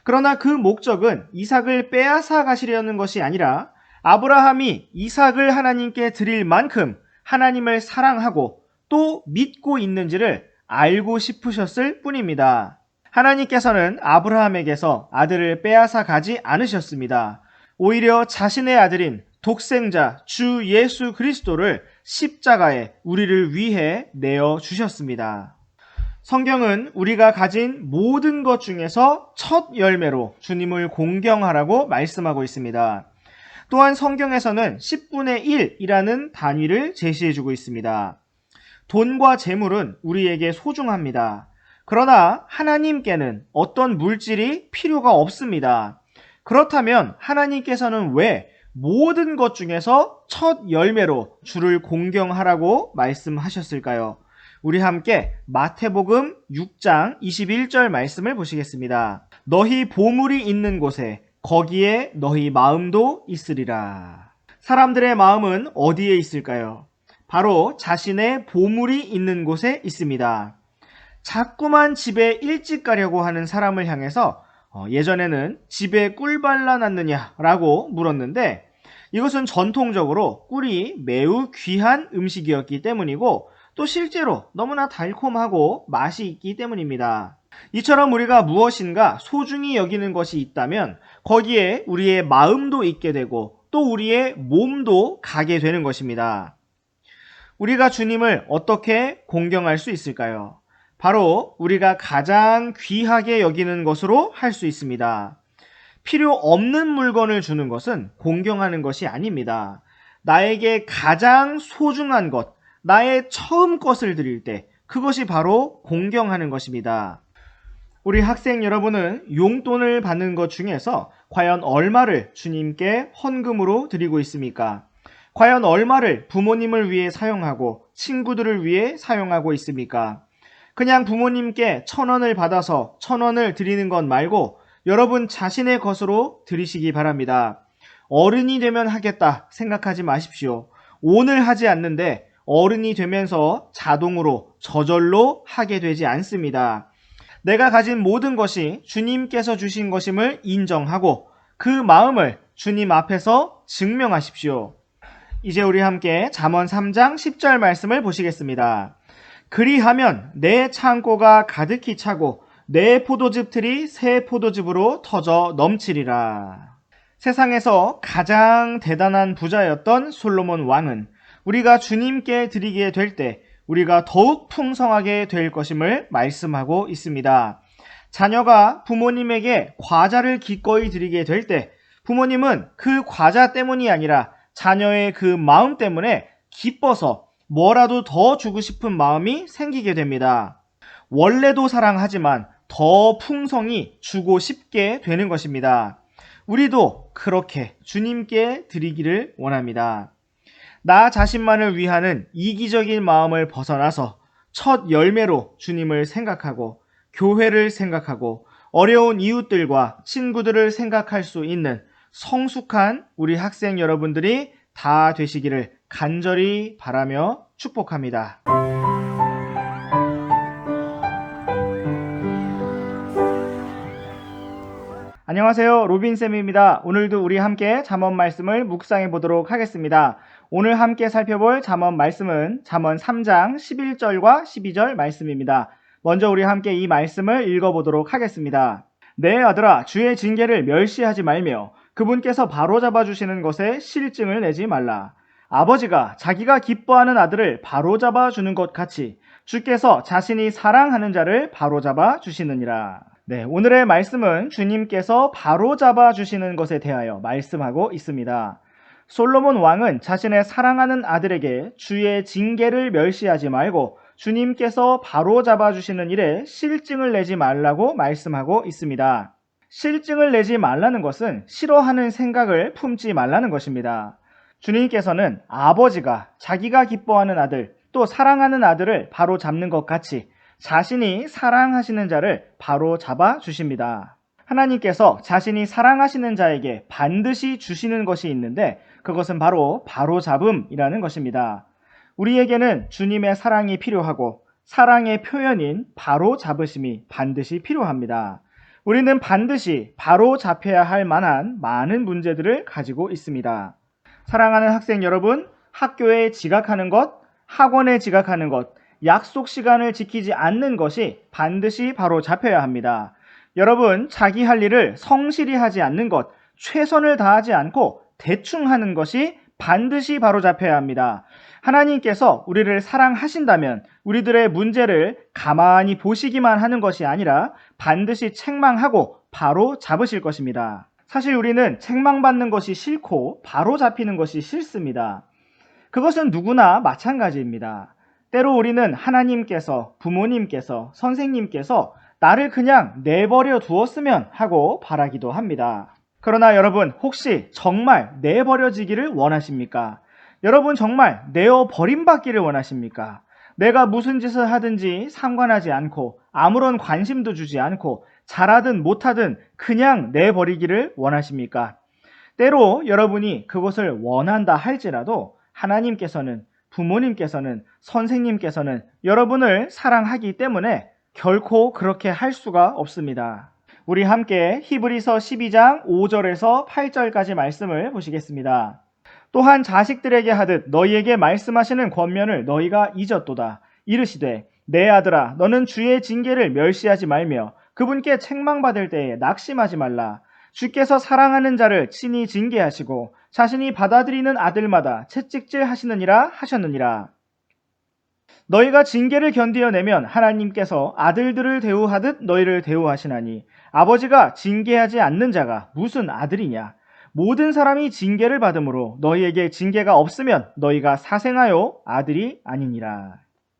A: 그러나 그 목적은 이삭을 빼앗아 가시려는 것이 아니라 아브라함이 이삭을 하나님께 드릴 만큼 하나님을 사랑하고 또 믿고 있는지를 알고 싶으셨을 뿐입니다. 하나님께서는 아브라함에게서 아들을 빼앗아 가지 않으셨습니다. 오히려 자신의 아들인 독생자 주 예수 그리스도를 십자가에 우리를 위해 내어 주셨습니다. 성경은 우리가 가진 모든 것 중에서 첫 열매로 주님을 공경하라고 말씀하고 있습니다. 또한 성경에서는 10분의 1이라는 단위를 제시해주고 있습니다. 돈과 재물은 우리에게 소중합니다. 그러나 하나님께는 어떤 물질이 필요가 없습니다. 그렇다면 하나님께서는 왜 모든 것 중에서 첫 열매로 주를 공경하라고 말씀하셨을까요? 우리 함께 마태복음 6장 21절 말씀을 보시겠습니다. 너희 보물이 있는 곳에 거기에 너희 마음도 있으리라. 사람들의 마음은 어디에 있을까요? 바로 자신의 보물이 있는 곳에 있습니다. 자꾸만 집에 일찍 가려고 하는 사람을 향해서 예전에는 집에 꿀 발라놨느냐라고 물었는데 이것은 전통적으로 꿀이 매우 귀한 음식이었기 때문이고 또 실제로 너무나 달콤하고 맛이 있기 때문입니다. 이처럼 우리가 무엇인가 소중히 여기는 것이 있다면 거기에 우리의 마음도 있게 되고 또 우리의 몸도 가게 되는 것입니다. 우리가 주님을 어떻게 공경할 수 있을까요? 바로 우리가 가장 귀하게 여기는 것으로 할 수 있습니다. 필요 없는 물건을 주는 것은 공경하는 것이 아닙니다. 나에게 가장 소중한 것, 나의 처음 것을 드릴 때 그것이 바로 공경하는 것입니다. 우리 학생 여러분은 용돈을 받는 것 중에서 과연 얼마를 주님께 헌금으로 드리고 있습니까? 과연 얼마를 부모님을 위해 사용하고 친구들을 위해 사용하고 있습니까? 그냥 부모님께 1,000원을 받아서 1,000원을 드리는 것 말고 여러분 자신의 것으로 드리시기 바랍니다. 어른이 되면 하겠다 생각하지 마십시오. 오늘 하지 않는데 어른이 되면서 자동으로 저절로 하게 되지 않습니다. 내가 가진 모든 것이 주님께서 주신 것임을 인정하고 그 마음을 주님 앞에서 증명하십시오. 이제 우리 함께 잠언 3장 10절 말씀을 보시겠습니다. 그리하면 내 창고가 가득히 차고 내 포도즙 틀이 새 포도즙으로 터져 넘치리라. 세상에서 가장 대단한 부자였던 솔로몬 왕은 우리가 주님께 드리게 될 때 우리가 더욱 풍성하게 될 것임을 말씀하고 있습니다. 자녀가 부모님에게 과자를 기꺼이 드리게 될 때 부모님은 그 과자 때문이 아니라 자녀의 그 마음 때문에 기뻐서 뭐라도 더 주고 싶은 마음이 생기게 됩니다. 원래도 사랑하지만 더 풍성히 주고 싶게 되는 것입니다. 우리도 그렇게 주님께 드리기를 원합니다. 나 자신만을 위하는 이기적인 마음을 벗어나서 첫 열매로 주님을 생각하고 교회를 생각하고 어려운 이웃들과 친구들을 생각할 수 있는 성숙한 우리 학생 여러분들이 다 되시기를 간절히 바라며 축복합니다. 안녕하세요. 로빈쌤입니다. 오늘도 우리 함께 잠언 말씀을 묵상해 보도록 하겠습니다. 오늘 함께 살펴볼 잠언 말씀은 잠언 3장 11절과 12절 말씀입니다. 먼저 우리 함께 이 말씀을 읽어보도록 하겠습니다. 내 아들아, 주의 징계를 멸시하지 말며 그분께서 바로잡아 주시는 것에 실증을 내지 말라. 아버지가 자기가 기뻐하는 아들을 바로잡아 주는 것 같이 주께서 자신이 사랑하는 자를 바로잡아 주시느니라. 네, 오늘의 말씀은 주님께서 바로잡아 주시는 것에 대하여 말씀하고 있습니다. 솔로몬 왕은 자신의 사랑하는 아들에게 주의 징계를 멸시하지 말고 주님께서 바로잡아 주시는 일에 실증을 내지 말라고 말씀하고 있습니다. 실증을 내지 말라는 것은 싫어하는 생각을 품지 말라는 것입니다. 주님께서는 아버지가 자기가 기뻐하는 아들, 또 사랑하는 아들을 바로잡는 것 같이 자신이 사랑하시는 자를 바로잡아 주십니다. 하나님께서 자신이 사랑하시는 자에게 반드시 주시는 것이 있는데 그것은 바로잡음이라는 것입니다. 우리에게는 주님의 사랑이 필요하고 사랑의 표현인 바로잡으심이 반드시 필요합니다. 우리는 반드시 바로잡혀야 할 만한 많은 문제들을 가지고 있습니다. 사랑하는 학생 여러분, 학교에 지각하는 것, 학원에 지각하는 것, 약속 시간을 지키지 않는 것이 반드시 바로잡혀야 합니다. 여러분, 자기 할 일을 성실히 하지 않는 것, 최선을 다하지 않고 대충 하는 것이 반드시 바로잡혀야 합니다. 하나님께서 우리를 사랑하신다면 우리들의 문제를 가만히 보시기만 하는 것이 아니라 반드시 책망하고 바로 잡으실 것입니다. 사실 우리는 책망받는 것이 싫고 바로 잡히는 것이 싫습니다. 그것은 누구나 마찬가지입니다. 때로 우리는 하나님께서, 부모님께서, 선생님께서 나를 그냥 내버려 두었으면 하고 바라기도 합니다. 그러나 여러분, 혹시 정말 내버려지기를 원하십니까? 여러분 정말 내어 버림받기를 원하십니까? 내가 무슨 짓을 하든지 상관하지 않고 아무런 관심도 주지 않고 잘하든 못하든 그냥 내버리기를 원하십니까? 때로 여러분이 그것을 원한다 할지라도 하나님께서는, 부모님께서는, 선생님께서는 여러분을 사랑하기 때문에 결코 그렇게 할 수가 없습니다. 우리 함께 히브리서 12장 5절에서 8절까지 말씀을 보시겠습니다. 또한 자식들에게 하듯 너희에게 말씀하시는 권면을 너희가 잊었도다. 이르시되 내 아들아, 너는 주의 징계를 멸시하지 말며 그분께 책망받을 때에 낙심하지 말라. 주께서 사랑하는 자를 친히 징계하시고 자신이 받아들이는 아들마다 채찍질 하시느니라 하셨느니라. 너희가 징계를 견디어내면 하나님께서 아들들을 대우하듯 너희를 대우하시나니 아버지가 징계하지 않는 자가 무슨 아들이냐. 모든 사람이 징계를 받으므로 너희에게 징계가 없으면 너희가 사생하여 아들이 아니니라.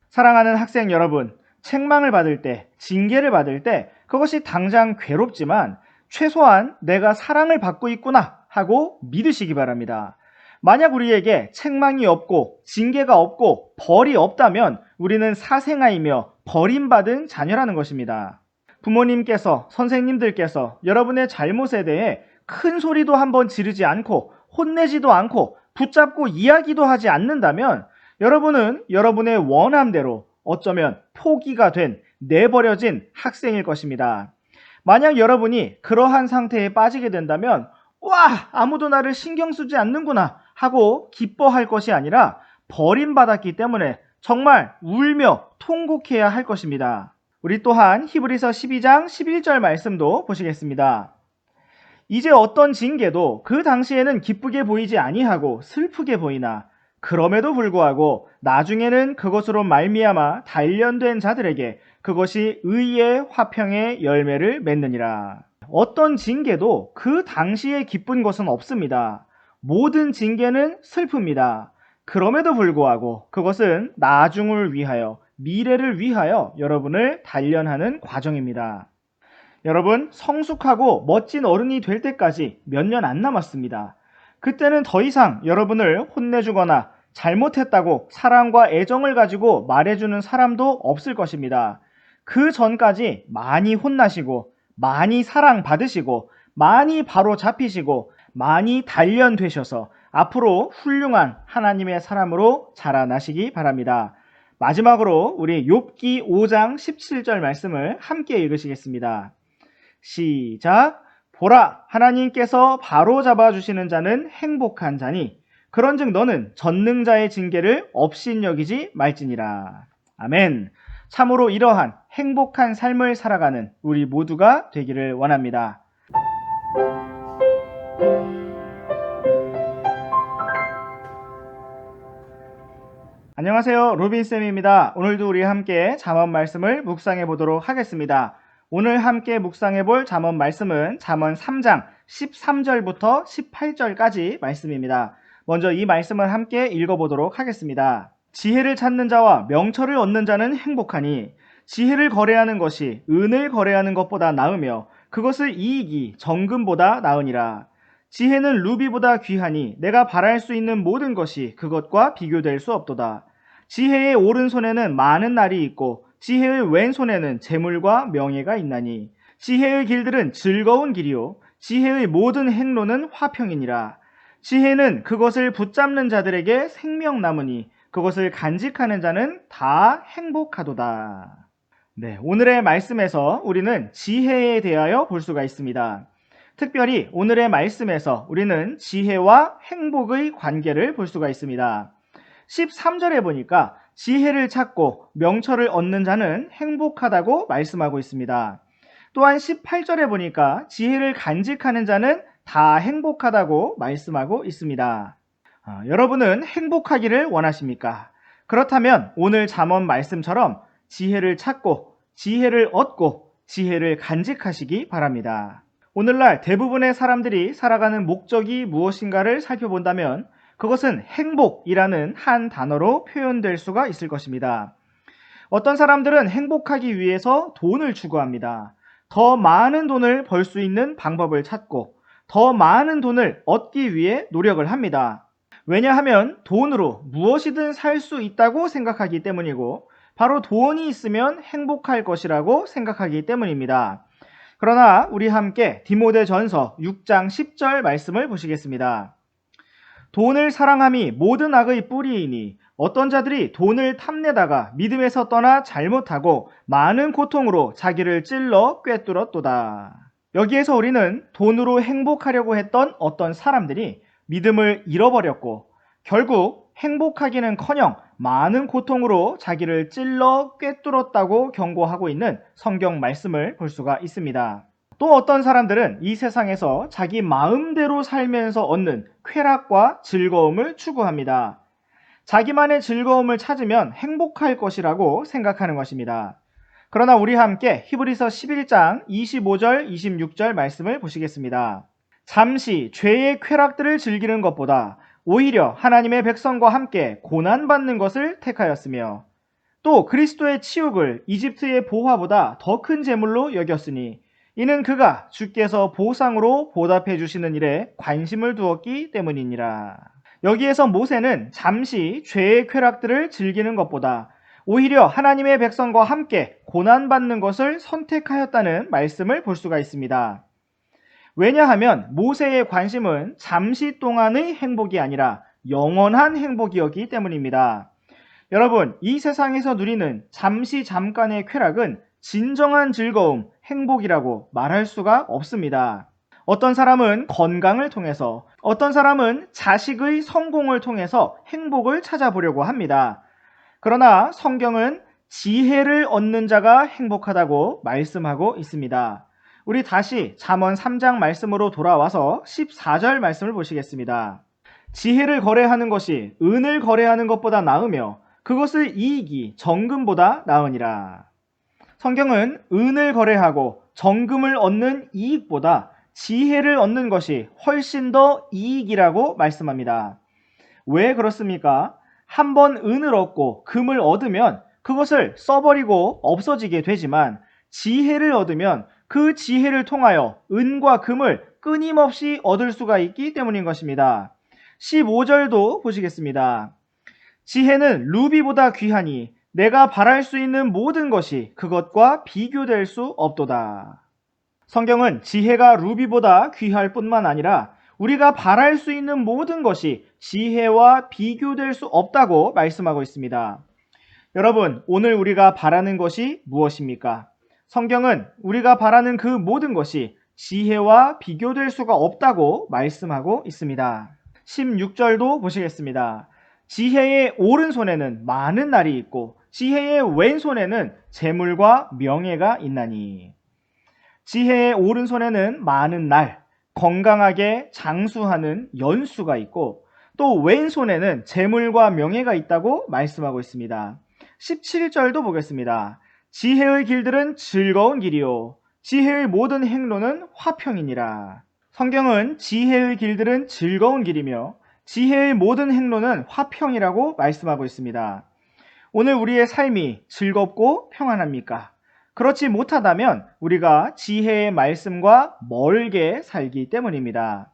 A: 사랑하는 학생 여러분, 책망을 받을 때, 징계를 받을 때 그것이 당장 괴롭지만 최소한 내가 사랑을 받고 있구나 하고 믿으시기 바랍니다. 만약 우리에게 책망이 없고 징계가 없고 벌이 없다면 우리는 사생아이며 버림받은 자녀라는 것입니다. 부모님께서, 선생님들께서 여러분의 잘못에 대해 큰 소리도 한번 지르지 않고 혼내지도 않고 붙잡고 이야기도 하지 않는다면 여러분은 여러분의 원함대로 어쩌면 포기가 된, 내버려진 학생일 것입니다. 만약 여러분이 그러한 상태에 빠지게 된다면 와, 아무도 나를 신경 쓰지 않는구나 하고 기뻐할 것이 아니라 버림받았기 때문에 정말 울며 통곡해야 할 것입니다. 우리 또한 히브리서 12장 11절 말씀도 보시겠습니다. 이제 어떤 징계도 그 당시에는 기쁘게 보이지 아니하고 슬프게 보이나 그럼에도 불구하고 나중에는 그것으로 말미암아 단련된 자들에게 그것이 의의 화평의 열매를 맺느니라. 어떤 징계도 그 당시에 기쁜 것은 없습니다. 모든 징계는 슬픕니다. 그럼에도 불구하고 그것은 나중을 위하여, 미래를 위하여 여러분을 단련하는 과정입니다. 여러분, 성숙하고 멋진 어른이 될 때까지 몇 년 안 남았습니다. 그때는 더 이상 여러분을 혼내주거나 잘못했다고 사랑과 애정을 가지고 말해주는 사람도 없을 것입니다. 그 전까지 많이 혼나시고 많이 사랑받으시고 많이 바로 잡히시고 많이 단련되셔서 앞으로 훌륭한 하나님의 사람으로 자라나시기 바랍니다. 마지막으로 우리 욥기 5장 17절 말씀을 함께 읽으시겠습니다. 시작. 보라, 하나님께서 바로 잡아주시는 자는 행복한 자니 그런즉 너는 전능자의 징계를 업신여기지 말지니라. 아멘. 참으로 이러한 행복한 삶을 살아가는 우리 모두가 되기를 원합니다. 안녕하세요, 로빈쌤입니다. 오늘도 우리 함께 잠언 말씀을 묵상해 보도록 하겠습니다. 오늘 함께 묵상해 볼 잠언 말씀은 잠언 3장 13절부터 18절까지 말씀입니다. 먼저 이 말씀을 함께 읽어보도록 하겠습니다. 지혜를 찾는 자와 명철을 얻는 자는 행복하니 지혜를 거래하는 것이 은을 거래하는 것보다 나으며 그것을 이익이 정금보다 나으니라. 지혜는 루비보다 귀하니 내가 바랄 수 있는 모든 것이 그것과 비교될 수 없도다. 지혜의 오른손에는 많은 날이 있고 지혜의 왼손에는 재물과 명예가 있나니 지혜의 길들은 즐거운 길이요 지혜의 모든 행로는 화평이니라. 지혜는 그것을 붙잡는 자들에게 생명나무니 그것을 간직하는 자는 다 행복하도다. 네, 오늘의 말씀에서 우리는 지혜에 대하여 볼 수가 있습니다. 특별히 오늘의 말씀에서 우리는 지혜와 행복의 관계를 볼 수가 있습니다. 13절에 보니까 지혜를 찾고 명철을 얻는 자는 행복하다고 말씀하고 있습니다. 또한 18절에 보니까 지혜를 간직하는 자는 다 행복하다고 말씀하고 있습니다. 여러분은 행복하기를 원하십니까? 그렇다면 오늘 잠언 말씀처럼 지혜를 찾고 지혜를 얻고 지혜를 간직하시기 바랍니다. 오늘날 대부분의 사람들이 살아가는 목적이 무엇인가를 살펴본다면 그것은 행복이라는 한 단어로 표현될 수가 있을 것입니다. 어떤 사람들은 행복하기 위해서 돈을 추구합니다. 더 많은 돈을 벌 수 있는 방법을 찾고 더 많은 돈을 얻기 위해 노력을 합니다. 왜냐하면 돈으로 무엇이든 살 수 있다고 생각하기 때문이고 바로 돈이 있으면 행복할 것이라고 생각하기 때문입니다. 그러나 우리 함께 디모데전서 6장 10절 말씀을 보시겠습니다. 돈을 사랑함이 모든 악의 뿌리이니 어떤 자들이 돈을 탐내다가 믿음에서 떠나 잘못하고 많은 고통으로 자기를 찔러 꿰뚫었도다. 여기에서 우리는 돈으로 행복하려고 했던 어떤 사람들이 믿음을 잃어버렸고 결국 행복하기는커녕 많은 고통으로 자기를 찔러 꿰뚫었다고 경고하고 있는 성경 말씀을 볼 수가 있습니다. 또 어떤 사람들은 이 세상에서 자기 마음대로 살면서 얻는 쾌락과 즐거움을 추구합니다. 자기만의 즐거움을 찾으면 행복할 것이라고 생각하는 것입니다. 그러나 우리 함께 히브리서 11장 25절 26절 말씀을 보시겠습니다. 잠시 죄의 쾌락들을 즐기는 것보다 오히려 하나님의 백성과 함께 고난받는 것을 택하였으며 또 그리스도의 치욕을 이집트의 보화보다 더 큰 재물로 여겼으니 이는 그가 주께서 보상으로 보답해 주시는 일에 관심을 두었기 때문이니라. 여기에서 모세는 잠시 죄의 쾌락들을 즐기는 것보다 오히려 하나님의 백성과 함께 고난받는 것을 선택하였다는 말씀을 볼 수가 있습니다. 왜냐하면 모세의 관심은 잠시 동안의 행복이 아니라 영원한 행복이었기 때문입니다. 여러분, 이 세상에서 누리는 잠깐의 쾌락은 진정한 즐거움, 행복이라고 말할 수가 없습니다. 어떤 사람은 건강을 통해서, 어떤 사람은 자식의 성공을 통해서 행복을 찾아보려고 합니다. 그러나 성경은 지혜를 얻는 자가 행복하다고 말씀하고 있습니다. 우리 다시 잠언 3장 말씀으로 돌아와서 14절 말씀을 보시겠습니다. 지혜를 거래하는 것이 은을 거래하는 것보다 나으며 그것의 이익이 정금보다 나으니라. 성경은 은을 거래하고 정금을 얻는 이익보다 지혜를 얻는 것이 훨씬 더 이익이라고 말씀합니다. 왜 그렇습니까? 한번 은을 얻고 금을 얻으면 그것을 써버리고 없어지게 되지만 지혜를 얻으면 그 지혜를 통하여 은과 금을 끊임없이 얻을 수가 있기 때문인 것입니다. 15절도 보시겠습니다. 지혜는 루비보다 귀하니 내가 바랄 수 있는 모든 것이 그것과 비교될 수 없도다. 성경은 지혜가 루비보다 귀할 뿐만 아니라 우리가 바랄 수 있는 모든 것이 지혜와 비교될 수 없다고 말씀하고 있습니다. 여러분, 오늘 우리가 바라는 것이 무엇입니까? 성경은 우리가 바라는 그 모든 것이 지혜와 비교될 수가 없다고 말씀하고 있습니다. 16절도 보시겠습니다. 지혜의 오른손에는 많은 날이 있고 지혜의 왼손에는 재물과 명예가 있나니. 지혜의 오른손에는 많은 날, 건강하게 장수하는 연수가 있고 또 왼손에는 재물과 명예가 있다고 말씀하고 있습니다. 17절도 보겠습니다. 지혜의 길들은 즐거운 길이요 지혜의 모든 행로는 화평이니라. 성경은 지혜의 길들은 즐거운 길이며 지혜의 모든 행로는 화평이라고 말씀하고 있습니다. 오늘 우리의 삶이 즐겁고 평안합니까? 그렇지 못하다면 우리가 지혜의 말씀과 멀게 살기 때문입니다.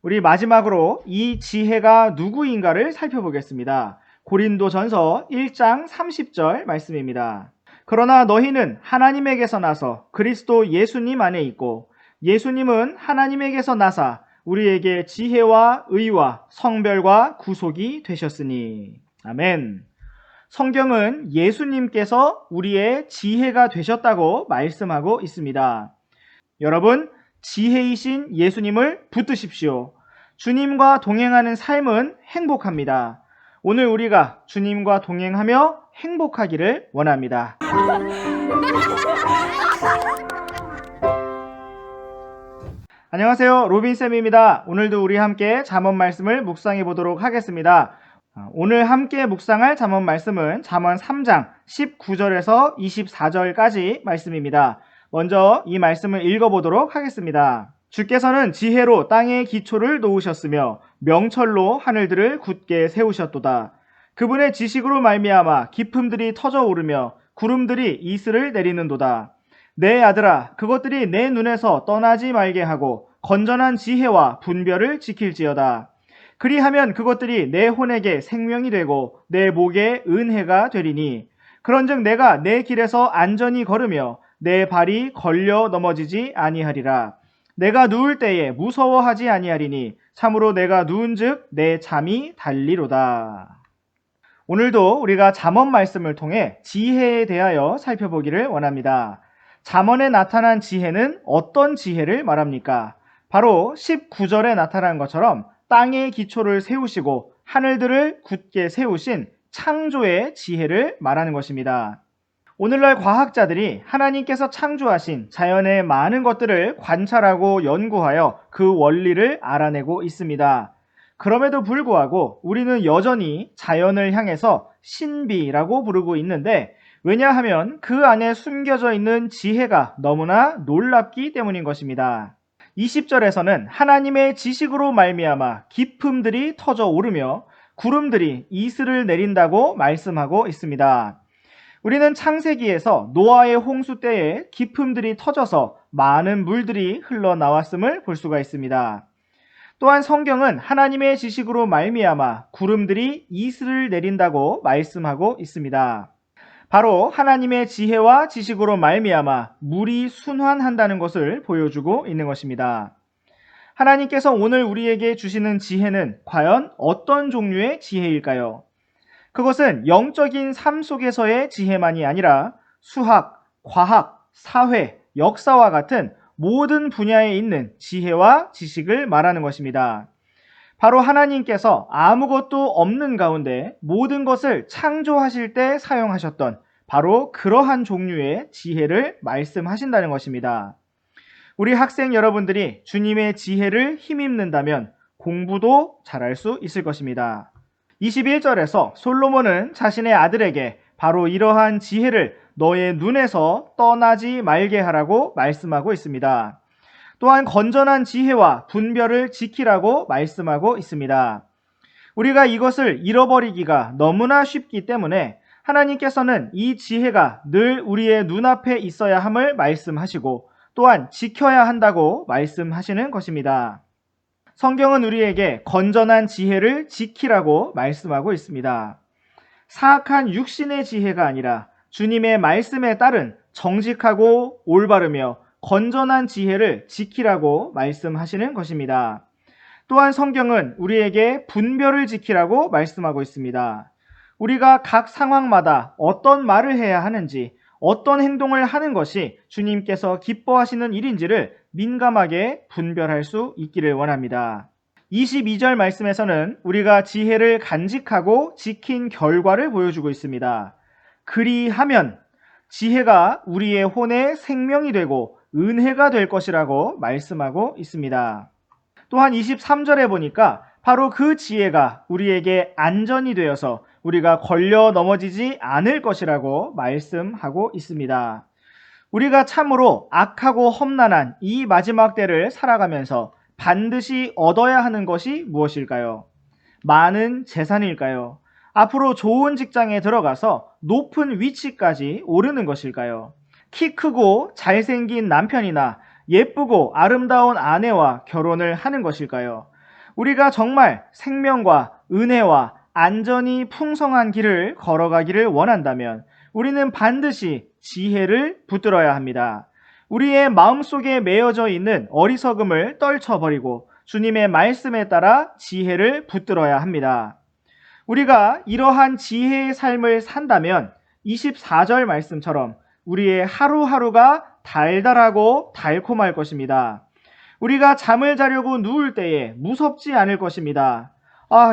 A: 우리 마지막으로 이 지혜가 누구인가를 살펴보겠습니다. 고린도전서 1장 30절 말씀입니다. 그러나 너희는 하나님에게서 나서 그리스도 예수님 안에 있고 예수님은 하나님에게서 나사 우리에게 지혜와 의와 성별과 구속이 되셨으니. 아멘. 성경은 예수님께서 우리의 지혜가 되셨다고 말씀하고 있습니다. 여러분, 지혜이신 예수님을 붙드십시오. 주님과 동행하는 삶은 행복합니다. 오늘 우리가 주님과 동행하며 행복하기를 원합니다. 안녕하세요, 로빈쌤입니다. 오늘도 우리 함께 잠언 말씀을 묵상해 보도록 하겠습니다. 오늘 함께 묵상할 잠언 말씀은 잠언 3장 19절에서 24절까지 말씀입니다. 먼저 이 말씀을 읽어보도록 하겠습니다. 주께서는 지혜로 땅의 기초를 놓으셨으며 명철로 하늘들을 굳게 세우셨도다. 그분의 지식으로 말미암아 깊음들이 터져 오르며 구름들이 이슬을 내리는도다. 내 아들아, 그것들이 내 눈에서 떠나지 말게 하고 건전한 지혜와 분별을 지킬지어다. 그리하면 그것들이 내 혼에게 생명이 되고 내 목에 은혜가 되리니 그런즉 내가 내 길에서 안전히 걸으며 내 발이 걸려 넘어지지 아니하리라. 내가 누울 때에 무서워하지 아니하리니 참으로 내가 누운즉 내 잠이 달리로다. 오늘도 우리가 잠언 말씀을 통해 지혜에 대하여 살펴보기를 원합니다. 잠언에 나타난 지혜는 어떤 지혜를 말합니까? 바로 19절에 나타난 것처럼 땅의 기초를 세우시고 하늘들을 굳게 세우신 창조의 지혜를 말하는 것입니다. 오늘날 과학자들이 하나님께서 창조하신 자연의 많은 것들을 관찰하고 연구하여 그 원리를 알아내고 있습니다. 그럼에도 불구하고 우리는 여전히 자연을 향해서 신비라고 부르고 있는데, 왜냐하면 그 안에 숨겨져 있는 지혜가 너무나 놀랍기 때문인 것입니다. 20절에서는 하나님의 지식으로 말미암아 깊음들이 터져 오르며 구름들이 이슬을 내린다고 말씀하고 있습니다. 우리는 창세기에서 노아의 홍수 때에 기품들이 터져서 많은 물들이 흘러나왔음을 볼 수가 있습니다. 또한 성경은 하나님의 지식으로 말미암아 구름들이 이슬을 내린다고 말씀하고 있습니다. 바로 하나님의 지혜와 지식으로 말미암아 물이 순환한다는 것을 보여주고 있는 것입니다. 하나님께서 오늘 우리에게 주시는 지혜는 과연 어떤 종류의 지혜일까요? 그것은 영적인 삶 속에서의 지혜만이 아니라 수학, 과학, 사회, 역사와 같은 모든 분야에 있는 지혜와 지식을 말하는 것입니다. 바로 하나님께서 아무것도 없는 가운데 모든 것을 창조하실 때 사용하셨던 바로 그러한 종류의 지혜를 말씀하신다는 것입니다. 우리 학생 여러분들이 주님의 지혜를 힘입는다면 공부도 잘할 수 있을 것입니다. 21절에서 솔로몬은 자신의 아들에게 바로 이러한 지혜를 너의 눈에서 떠나지 말게 하라고 말씀하고 있습니다. 또한 건전한 지혜와 분별을 지키라고 말씀하고 있습니다. 우리가 이것을 잃어버리기가 너무나 쉽기 때문에 하나님께서는 이 지혜가 늘 우리의 눈앞에 있어야 함을 말씀하시고 또한 지켜야 한다고 말씀하시는 것입니다. 성경은 우리에게 건전한 지혜를 지키라고 말씀하고 있습니다. 사악한 육신의 지혜가 아니라 주님의 말씀에 따른 정직하고 올바르며 건전한 지혜를 지키라고 말씀하시는 것입니다. 또한 성경은 우리에게 분별을 지키라고 말씀하고 있습니다. 우리가 각 상황마다 어떤 말을 해야 하는지, 어떤 행동을 하는 것이 주님께서 기뻐하시는 일인지를 민감하게 분별할 수 있기를 원합니다. 22절 말씀에서는 우리가 지혜를 간직하고 지킨 결과를 보여주고 있습니다. 그리하면 지혜가 우리의 혼에 생명이 되고 은혜가 될 것이라고 말씀하고 있습니다. 또한 23절에 보니까 바로 그 지혜가 우리에게 안전이 되어서 우리가 걸려 넘어지지 않을 것이라고 말씀하고 있습니다. 우리가 참으로 악하고 험난한 이 마지막 때를 살아가면서 반드시 얻어야 하는 것이 무엇일까요? 많은 재산일까요? 앞으로 좋은 직장에 들어가서 높은 위치까지 오르는 것일까요? 키 크고 잘생긴 남편이나 예쁘고 아름다운 아내와 결혼을 하는 것일까요? 우리가 정말 생명과 은혜와 안전이 풍성한 길을 걸어가기를 원한다면 우리는 반드시 지혜를 붙들어야 합니다. 우리의 마음속에 매여져 있는 어리석음을 떨쳐버리고 주님의 말씀에 따라 지혜를 붙들어야 합니다. 우리가 이러한 지혜의 삶을 산다면 24절 말씀처럼 우리의 하루하루가 달달하고 달콤할 것입니다. 우리가 잠을 자려고 누울 때에 무섭지 않을 것입니다.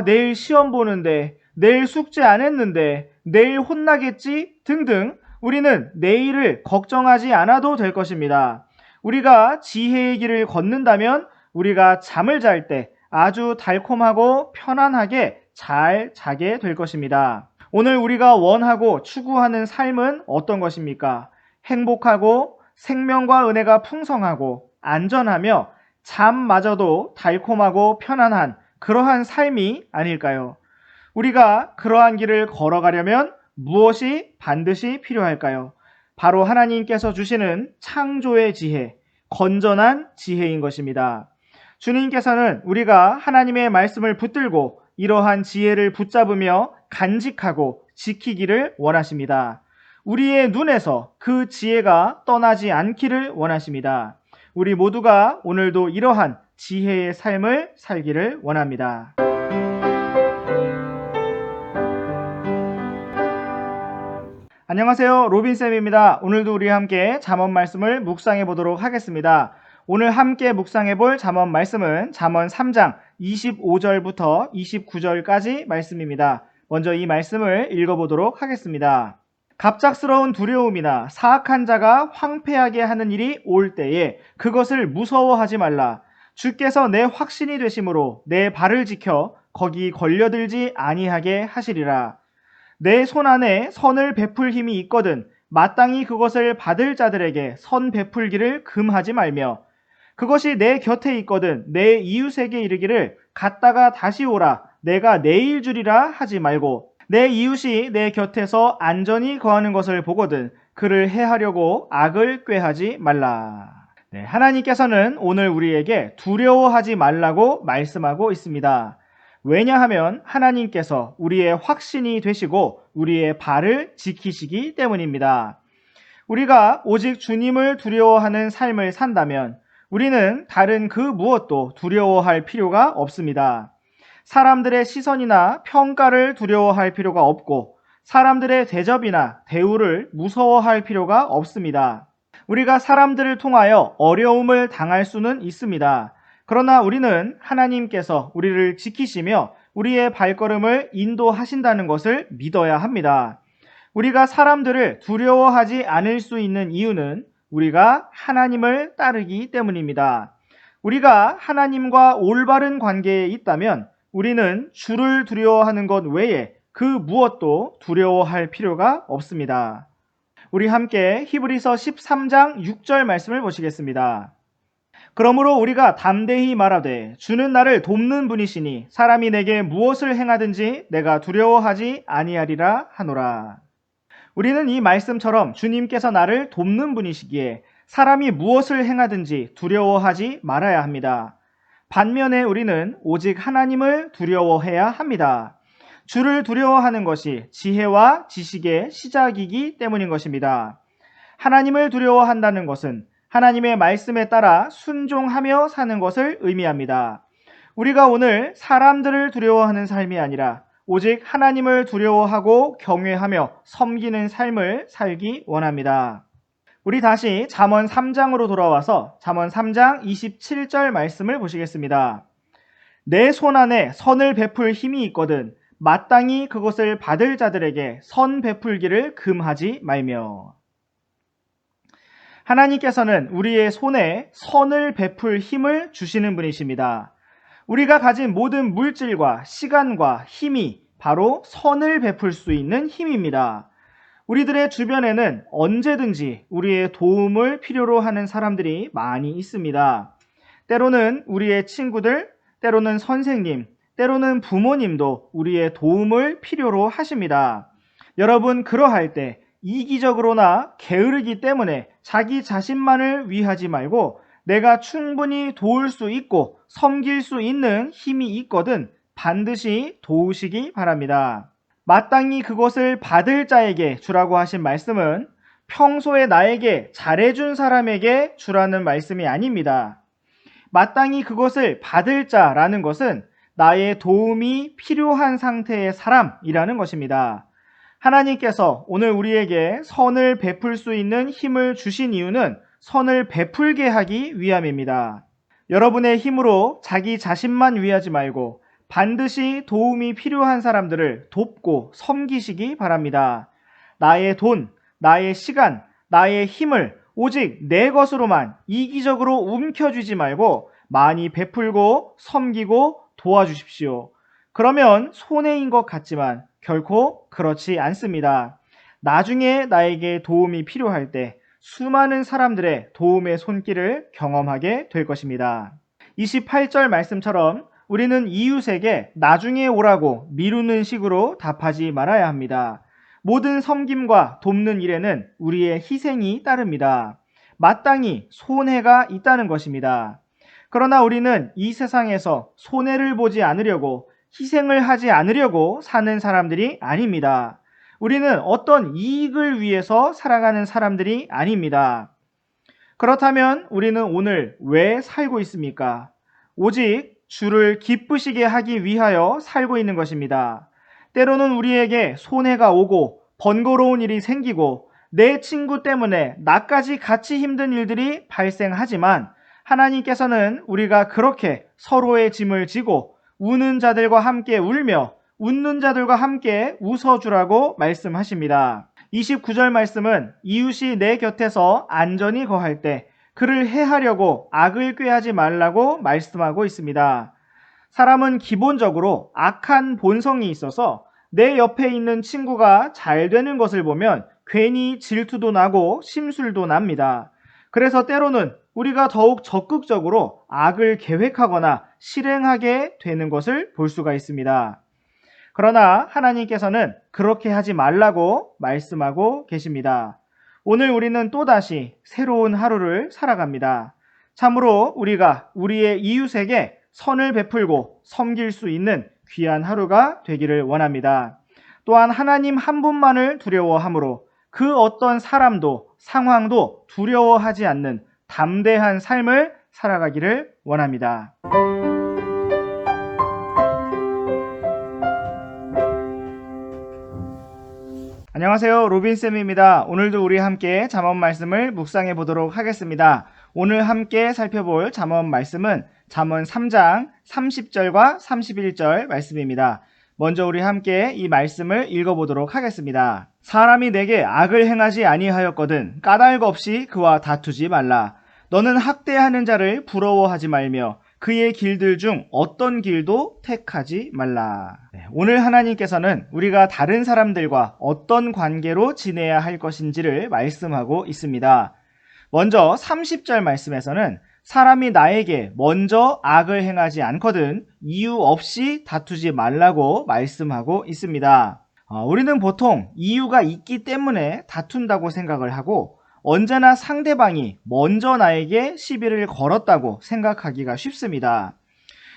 A: 내일 시험 보는데, 내일 숙제 안 했는데, 내일 혼나겠지? 등등 우리는 내일을 걱정하지 않아도 될 것입니다. 우리가 지혜의 길을 걷는다면 우리가 잠을 잘 때 아주 달콤하고 편안하게 잘 자게 될 것입니다. 오늘 우리가 원하고 추구하는 삶은 어떤 것입니까? 행복하고 생명과 은혜가 풍성하고 안전하며 잠마저도 달콤하고 편안한 그러한 삶이 아닐까요? 우리가 그러한 길을 걸어가려면 무엇이 반드시 필요할까요? 바로 하나님께서 주시는 창조의 지혜, 건전한 지혜인 것입니다. 주님께서는 우리가 하나님의 말씀을 붙들고 이러한 지혜를 붙잡으며 간직하고 지키기를 원하십니다. 우리의 눈에서 그 지혜가 떠나지 않기를 원하십니다. 우리 모두가 오늘도 이러한 지혜의 삶을 살기를 원합니다. 안녕하세요. 로빈쌤입니다. 오늘도 우리 함께 잠언 말씀을 묵상해 보도록 하겠습니다. 오늘 함께 묵상해 볼 잠언 말씀은 잠언 3장 25절부터 29절까지 말씀입니다. 먼저 이 말씀을 읽어보도록 하겠습니다. 갑작스러운 두려움이나 사악한 자가 황폐하게 하는 일이 올 때에 그것을 무서워하지 말라. 주께서 내 확신이 되심으로 내 발을 지켜 거기 걸려들지 아니하게 하시리라. 내 손 안에 선을 베풀 힘이 있거든 마땅히 그것을 받을 자들에게 선 베풀기를 금하지 말며 그것이 내 곁에 있거든 내 이웃에게 이르기를 갔다가 다시 오라 내가 내일 주리라 하지 말고 내 이웃이 내 곁에서 안전히 거하는 것을 보거든 그를 해하려고 악을 꾀하지 말라. 네, 하나님께서는 오늘 우리에게 두려워하지 말라고 말씀하고 있습니다. 왜냐하면 하나님께서 우리의 확신이 되시고 우리의 발을 지키시기 때문입니다. 우리가 오직 주님을 두려워하는 삶을 산다면 우리는 다른 그 무엇도 두려워할 필요가 없습니다. 사람들의 시선이나 평가를 두려워할 필요가 없고 사람들의 대접이나 대우를 무서워할 필요가 없습니다. 우리가 사람들을 통하여 어려움을 당할 수는 있습니다. 그러나 우리는 하나님께서 우리를 지키시며 우리의 발걸음을 인도하신다는 것을 믿어야 합니다. 우리가 사람들을 두려워하지 않을 수 있는 이유는 우리가 하나님을 따르기 때문입니다. 우리가 하나님과 올바른 관계에 있다면 우리는 주를 두려워하는 것 외에 그 무엇도 두려워할 필요가 없습니다. 우리 함께 히브리서 13장 6절 말씀을 보시겠습니다. 그러므로 우리가 담대히 말하되 주는 나를 돕는 분이시니 사람이 내게 무엇을 행하든지 내가 두려워하지 아니하리라 하노라. 우리는 이 말씀처럼 주님께서 나를 돕는 분이시기에 사람이 무엇을 행하든지 두려워하지 말아야 합니다. 반면에 우리는 오직 하나님을 두려워해야 합니다. 주를 두려워하는 것이 지혜와 지식의 시작이기 때문인 것입니다. 하나님을 두려워한다는 것은 하나님의 말씀에 따라 순종하며 사는 것을 의미합니다. 우리가 오늘 사람들을 두려워하는 삶이 아니라 오직 하나님을 두려워하고 경외하며 섬기는 삶을 살기 원합니다. 우리 다시 잠언 3장으로 돌아와서 잠언 3장 27절 말씀을 보시겠습니다. 내 손 안에 선을 베풀 힘이 있거든 마땅히 그것을 받을 자들에게 선 베풀기를 금하지 말며. 하나님께서는 우리의 손에 선을 베풀 힘을 주시는 분이십니다. 우리가 가진 모든 물질과 시간과 힘이 바로 선을 베풀 수 있는 힘입니다. 우리들의 주변에는 언제든지 우리의 도움을 필요로 하는 사람들이 많이 있습니다. 때로는 우리의 친구들, 때로는 선생님, 때로는 부모님도 우리의 도움을 필요로 하십니다. 여러분, 그러할 때 이기적으로나 게으르기 때문에 자기 자신만을 위하지 말고 내가 충분히 도울 수 있고 섬길 수 있는 힘이 있거든 반드시 도우시기 바랍니다. 마땅히 그것을 받을 자에게 주라고 하신 말씀은 평소에 나에게 잘해준 사람에게 주라는 말씀이 아닙니다. 마땅히 그것을 받을 자라는 것은 나의 도움이 필요한 상태의 사람이라는 것입니다. 하나님께서 오늘 우리에게 선을 베풀 수 있는 힘을 주신 이유는 선을 베풀게 하기 위함입니다. 여러분의 힘으로 자기 자신만 위하지 말고 반드시 도움이 필요한 사람들을 돕고 섬기시기 바랍니다. 나의 돈, 나의 시간, 나의 힘을 오직 내 것으로만 이기적으로 움켜쥐지 말고 많이 베풀고 섬기고 도와주십시오. 그러면 손해인 것 같지만 결코 그렇지 않습니다. 나중에 나에게 도움이 필요할 때 수많은 사람들의 도움의 손길을 경험하게 될 것입니다. 28절 말씀처럼 우리는 이웃에게 나중에 오라고 미루는 식으로 답하지 말아야 합니다. 모든 섬김과 돕는 일에는 우리의 희생이 따릅니다. 마땅히 손해가 있다는 것입니다. 그러나 우리는 이 세상에서 손해를 보지 않으려고 희생을 하지 않으려고 사는 사람들이 아닙니다. 우리는 어떤 이익을 위해서 살아가는 사람들이 아닙니다. 그렇다면 우리는 오늘 왜 살고 있습니까? 오직 주를 기쁘시게 하기 위하여 살고 있는 것입니다. 때로는 우리에게 손해가 오고 번거로운 일이 생기고 내 친구 때문에 나까지 같이 힘든 일들이 발생하지만 하나님께서는 우리가 그렇게 서로의 짐을 지고 우는 자들과 함께 울며 웃는 자들과 함께 웃어주라고 말씀하십니다. 29절 말씀은 이웃이 내 곁에서 안전히 거할 때 그를 해하려고 악을 꾀하지 말라고 말씀하고 있습니다. 사람은 기본적으로 악한 본성이 있어서 내 옆에 있는 친구가 잘 되는 것을 보면 괜히 질투도 나고 심술도 납니다. 그래서 때로는 우리가 더욱 적극적으로 악을 계획하거나 실행하게 되는 것을 볼 수가 있습니다. 그러나 하나님께서는 그렇게 하지 말라고 말씀하고 계십니다. 오늘 우리는 또다시 새로운 하루를 살아갑니다. 참으로 우리가 우리의 이웃에게 선을 베풀고 섬길 수 있는 귀한 하루가 되기를 원합니다. 또한 하나님 한 분만을 두려워함으로 그 어떤 사람도 상황도 두려워하지 않는 담대한 삶을 살아가기를 원합니다. 안녕하세요. 로빈쌤입니다. 오늘도 우리 함께 잠언 말씀을 묵상해 보도록 하겠습니다. 오늘 함께 살펴볼 잠언 말씀은 잠언 3장 30절과 31절 말씀입니다. 먼저 우리 함께 이 말씀을 읽어보도록 하겠습니다. 사람이 내게 악을 행하지 아니하였거든 까닭 없이 그와 다투지 말라. 너는 학대하는 자를 부러워하지 말며 그의 길들 중 어떤 길도 택하지 말라. 오늘 하나님께서는 우리가 다른 사람들과 어떤 관계로 지내야 할 것인지를 말씀하고 있습니다. 먼저 30절 말씀에서는 사람이 나에게 먼저 악을 행하지 않거든 이유 없이 다투지 말라고 말씀하고 있습니다. 우리는 보통 이유가 있기 때문에 다툰다고 생각을 하고 언제나 상대방이 먼저 나에게 시비를 걸었다고 생각하기가 쉽습니다.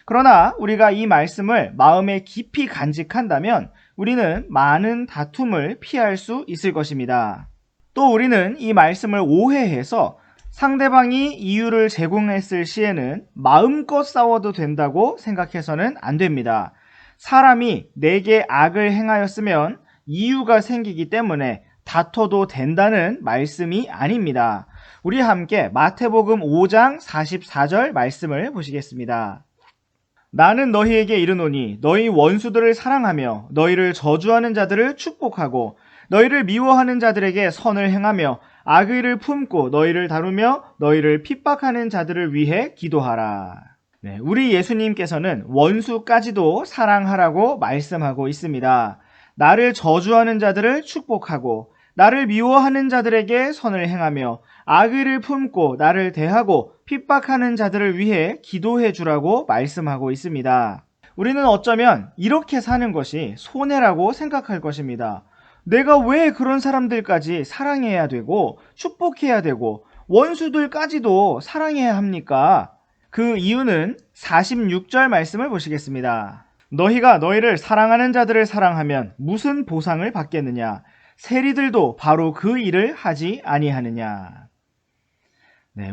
A: 그러나 우리가 이 말씀을 마음에 깊이 간직한다면 우리는 많은 다툼을 피할 수 있을 것입니다. 또 우리는 이 말씀을 오해해서 상대방이 이유를 제공했을 시에는 마음껏 싸워도 된다고 생각해서는 안 됩니다. 사람이 내게 악을 행하였으면 이유가 생기기 때문에 다퉈도 된다는 말씀이 아닙니다. 우리 함께 마태복음 5장 44절 말씀을 보시겠습니다. 나는 너희에게 이르노니 너희 원수들을 사랑하며 너희를 저주하는 자들을 축복하고 너희를 미워하는 자들에게 선을 행하며 악의를 품고 너희를 다루며 너희를 핍박하는 자들을 위해 기도하라. 우리 예수님께서는 원수까지도 사랑하라고 말씀하고 있습니다. 나를 저주하는 자들을 축복하고 나를 미워하는 자들에게 선을 행하며 악의를 품고 나를 대하고 핍박하는 자들을 위해 기도해 주라고 말씀하고 있습니다. 우리는 어쩌면 이렇게 사는 것이 손해라고 생각할 것입니다. 내가 왜 그런 사람들까지 사랑해야 되고 축복해야 되고 원수들까지도 사랑해야 합니까? 그 이유는 46절 말씀을 보시겠습니다. 너희가 너희를 사랑하는 자들을 사랑하면 무슨 보상을 받겠느냐? 세리들도 바로 그 일을 하지 아니하느냐?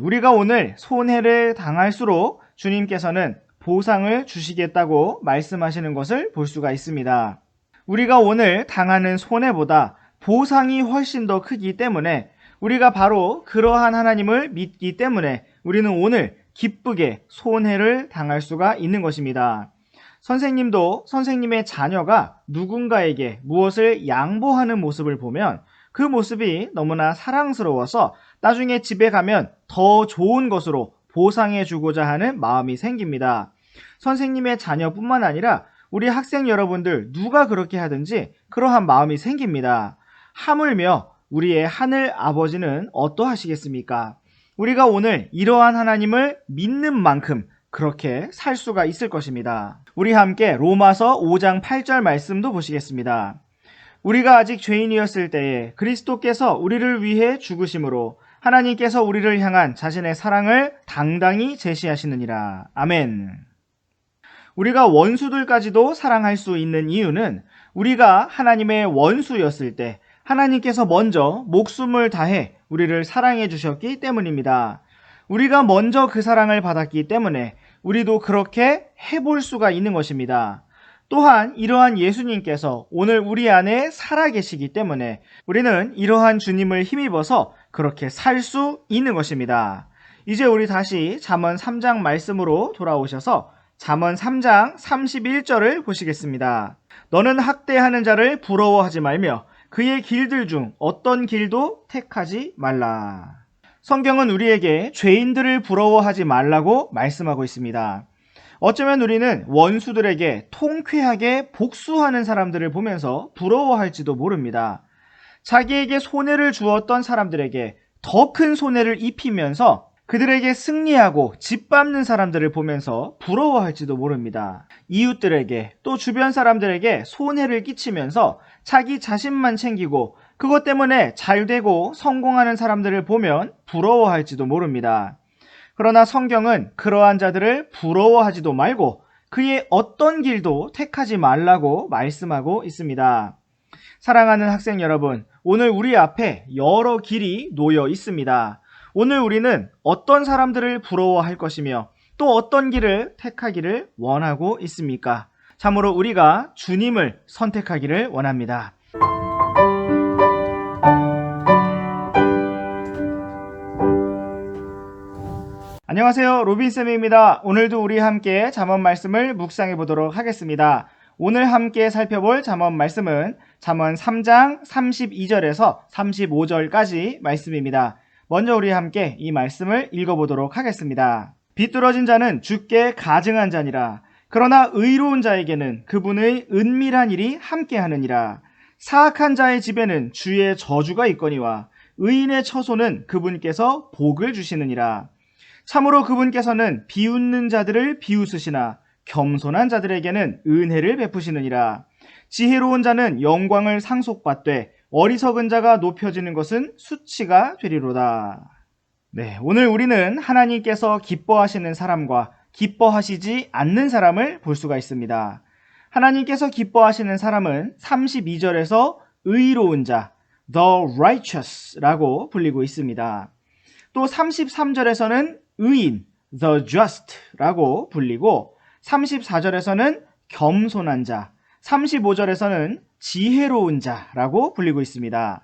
A: 우리가 오늘 손해를 당할수록 주님께서는 보상을 주시겠다고 말씀하시는 것을 볼 수가 있습니다. 우리가 오늘 당하는 손해보다 보상이 훨씬 더 크기 때문에 우리가 바로 그러한 하나님을 믿기 때문에 우리는 오늘 기쁘게 손해를 당할 수가 있는 것입니다. 선생님도 선생님의 자녀가 누군가에게 무엇을 양보하는 모습을 보면 그 모습이 너무나 사랑스러워서 나중에 집에 가면 더 좋은 것으로 보상해 주고자 하는 마음이 생깁니다. 선생님의 자녀뿐만 아니라 우리 학생 여러분들 누가 그렇게 하든지 그러한 마음이 생깁니다. 하물며 우리의 하늘 아버지는 어떠하시겠습니까? 우리가 오늘 이러한 하나님을 믿는 만큼 그렇게 살 수가 있을 것입니다. 우리 함께 로마서 5장 8절 말씀도 보시겠습니다. 우리가 아직 죄인이었을 때에 그리스도께서 우리를 위해 죽으심으로 하나님께서 우리를 향한 자신의 사랑을 당당히 제시하시느니라. 아멘. 우리가 원수들까지도 사랑할 수 있는 이유는 우리가 하나님의 원수였을 때 하나님께서 먼저 목숨을 다해 우리를 사랑해 주셨기 때문입니다. 우리가 먼저 그 사랑을 받았기 때문에 우리도 그렇게 해볼 수가 있는 것입니다. 또한 이러한 예수님께서 오늘 우리 안에 살아계시기 때문에 우리는 이러한 주님을 힘입어서 그렇게 살 수 있는 것입니다. 이제 우리 다시 잠언 3장 말씀으로 돌아오셔서 잠언 3장 31절을 보시겠습니다. 너는 학대하는 자를 부러워하지 말며 그의 길들 중 어떤 길도 택하지 말라. 성경은 우리에게 죄인들을 부러워하지 말라고 말씀하고 있습니다. 어쩌면 우리는 원수들에게 통쾌하게 복수하는 사람들을 보면서 부러워할지도 모릅니다. 자기에게 손해를 주었던 사람들에게 더 큰 손해를 입히면서 그들에게 승리하고 짓밟는 사람들을 보면서 부러워할지도 모릅니다. 이웃들에게 또 주변 사람들에게 손해를 끼치면서 자기 자신만 챙기고 그것 때문에 잘되고 성공하는 사람들을 보면 부러워할지도 모릅니다. 그러나 성경은 그러한 자들을 부러워하지도 말고 그의 어떤 길도 택하지 말라고 말씀하고 있습니다. 사랑하는 학생 여러분, 오늘 우리 앞에 여러 길이 놓여 있습니다. 오늘 우리는 어떤 사람들을 부러워할 것이며 또 어떤 길을 택하기를 원하고 있습니까? 참으로 우리가 주님을 선택하기를 원합니다. 안녕하세요, 로빈쌤입니다. 오늘도 우리 함께 잠언 말씀을 묵상해 보도록 하겠습니다. 오늘 함께 살펴볼 잠언 말씀은 잠언 3장 32절에서 35절까지 말씀입니다. 먼저 우리 함께 이 말씀을 읽어보도록 하겠습니다. 비뚤어진 자는 주께 가증한 자니라. 그러나 의로운 자에게는 그분의 은밀한 일이 함께하느니라. 사악한 자의 집에는 주의 저주가 있거니와 의인의 처소는 그분께서 복을 주시느니라. 참으로 그분께서는 비웃는 자들을 비웃으시나 겸손한 자들에게는 은혜를 베푸시느니라. 지혜로운 자는 영광을 상속받되 어리석은 자가 높여지는 것은 수치가 되리로다. 네, 오늘 우리는 하나님께서 기뻐하시는 사람과 기뻐하시지 않는 사람을 볼 수가 있습니다. 하나님께서 기뻐하시는 사람은 32절에서 의로운 자, the righteous라고 불리고 있습니다. 또 33절에서는 의인, the just라고 불리고 34절에서는 겸손한 자, 35절에서는 지혜로운 자라고 불리고 있습니다.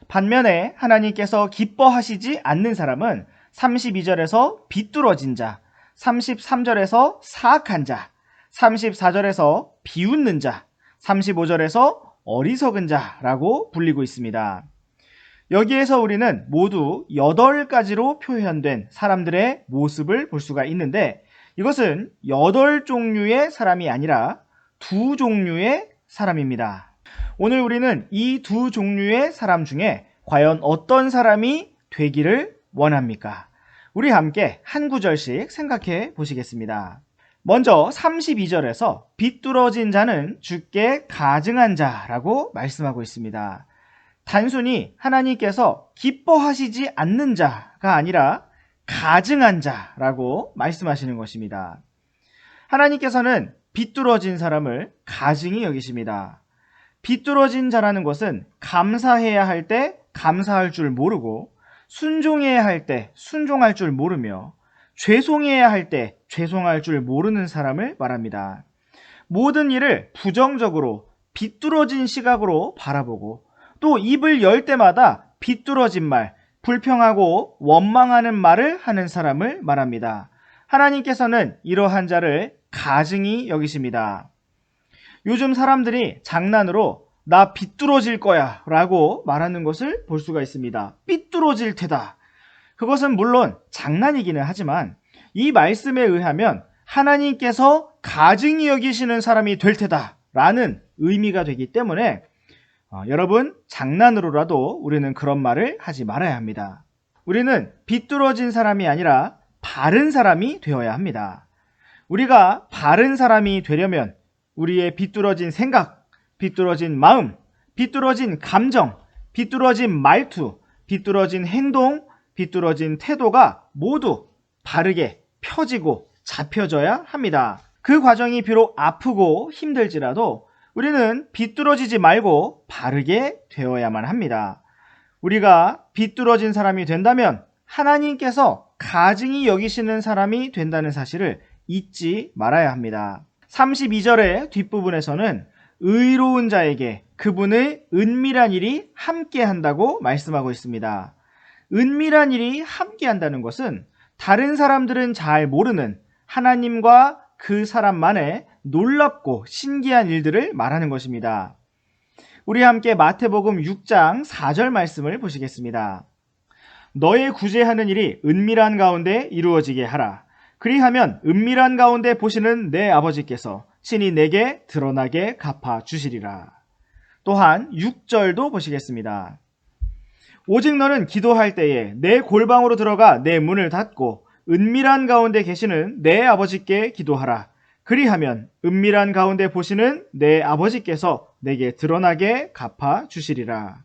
A: 반면에 하나님께서 기뻐하시지 않는 사람은 32절에서 비뚤어진 자, 33절에서 사악한 자, 34절에서 비웃는 자, 35절에서 어리석은 자라고 불리고 있습니다. 여기에서 우리는 모두 8가지로 표현된 사람들의 모습을 볼 수가 있는데 이것은 8종류의 사람이 아니라 2종류의 사람입니다. 오늘 우리는 이 2종류의 사람 중에 과연 어떤 사람이 되기를 원합니까? 우리 함께 한 구절씩 생각해 보시겠습니다. 먼저 32절에서 비뚤어진 자는 주께 가증한 자라고 말씀하고 있습니다. 단순히 하나님께서 기뻐하시지 않는 자가 아니라 가증한 자라고 말씀하시는 것입니다. 하나님께서는 비뚤어진 사람을 가증히 여기십니다. 비뚤어진 자라는 것은 감사해야 할 때 감사할 줄 모르고 순종해야 할 때 순종할 줄 모르며 죄송해야 할 때 죄송할 줄 모르는 사람을 말합니다. 모든 일을 부정적으로 비뚤어진 시각으로 바라보고 또 입을 열 때마다 비뚤어진 말, 불평하고 원망하는 말을 하는 사람을 말합니다. 하나님께서는 이러한 자를 가증히 여기십니다. 요즘 사람들이 장난으로 나 비뚤어질 거야 라고 말하는 것을 볼 수가 있습니다. 삐뚤어질 테다. 그것은 물론 장난이기는 하지만 이 말씀에 의하면 하나님께서 가증히 여기시는 사람이 될 테다 라는 의미가 되기 때문에 여러분 장난으로라도 우리는 그런 말을 하지 말아야 합니다. 우리는 비뚤어진 사람이 아니라 바른 사람이 되어야 합니다. 우리가 바른 사람이 되려면 우리의 비뚤어진 생각, 비뚤어진 마음, 비뚤어진 감정, 비뚤어진 말투, 비뚤어진 행동, 비뚤어진 태도가 모두 바르게 펴지고 잡혀져야 합니다. 그 과정이 비록 아프고 힘들지라도 우리는 비뚤어지지 말고 바르게 되어야만 합니다. 우리가 비뚤어진 사람이 된다면 하나님께서 가증히 여기시는 사람이 된다는 사실을 잊지 말아야 합니다. 32절의 뒷부분에서는 의로운 자에게 그분의 은밀한 일이 함께한다고 말씀하고 있습니다. 은밀한 일이 함께한다는 것은 다른 사람들은 잘 모르는 하나님과 그 사람만의 놀랍고 신기한 일들을 말하는 것입니다. 우리 함께 마태복음 6장 4절 말씀을 보시겠습니다. 너의 구제하는 일이 은밀한 가운데 이루어지게 하라. 그리하면 은밀한 가운데 보시는 내 아버지께서 친히 내게 드러나게 갚아주시리라. 또한 6절도 보시겠습니다. 오직 너는 기도할 때에 내 골방으로 들어가 내 문을 닫고 은밀한 가운데 계시는 내 아버지께 기도하라. 그리하면 은밀한 가운데 보시는 내 아버지께서 내게 드러나게 갚아 주시리라.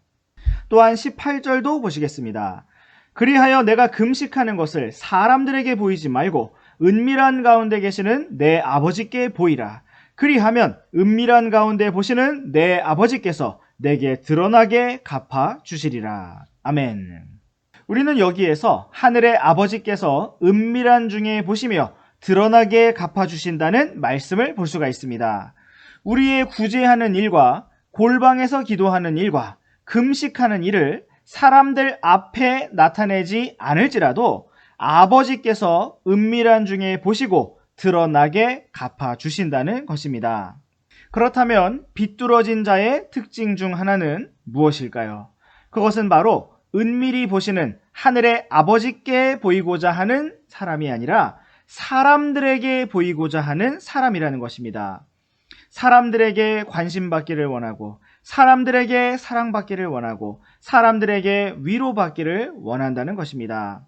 A: 또한 18절도 보시겠습니다. 그리하여 내가 금식하는 것을 사람들에게 보이지 말고 은밀한 가운데 계시는 내 아버지께 보이라. 그리하면 은밀한 가운데 보시는 내 아버지께서 내게 드러나게 갚아 주시리라. 아멘. 우리는 여기에서 하늘의 아버지께서 은밀한 중에 보시며 드러나게 갚아주신다는 말씀을 볼 수가 있습니다. 우리의 구제하는 일과 골방에서 기도하는 일과 금식하는 일을 사람들 앞에 나타내지 않을지라도 아버지께서 은밀한 중에 보시고 드러나게 갚아주신다는 것입니다. 그렇다면 비뚤어진 자의 특징 중 하나는 무엇일까요? 그것은 바로 은밀히 보시는 하늘의 아버지께 보이고자 하는 사람이 아니라 사람들에게 보이고자 하는 사람이라는 것입니다. 사람들에게 관심받기를 원하고 사람들에게 사랑받기를 원하고 사람들에게 위로받기를 원한다는 것입니다.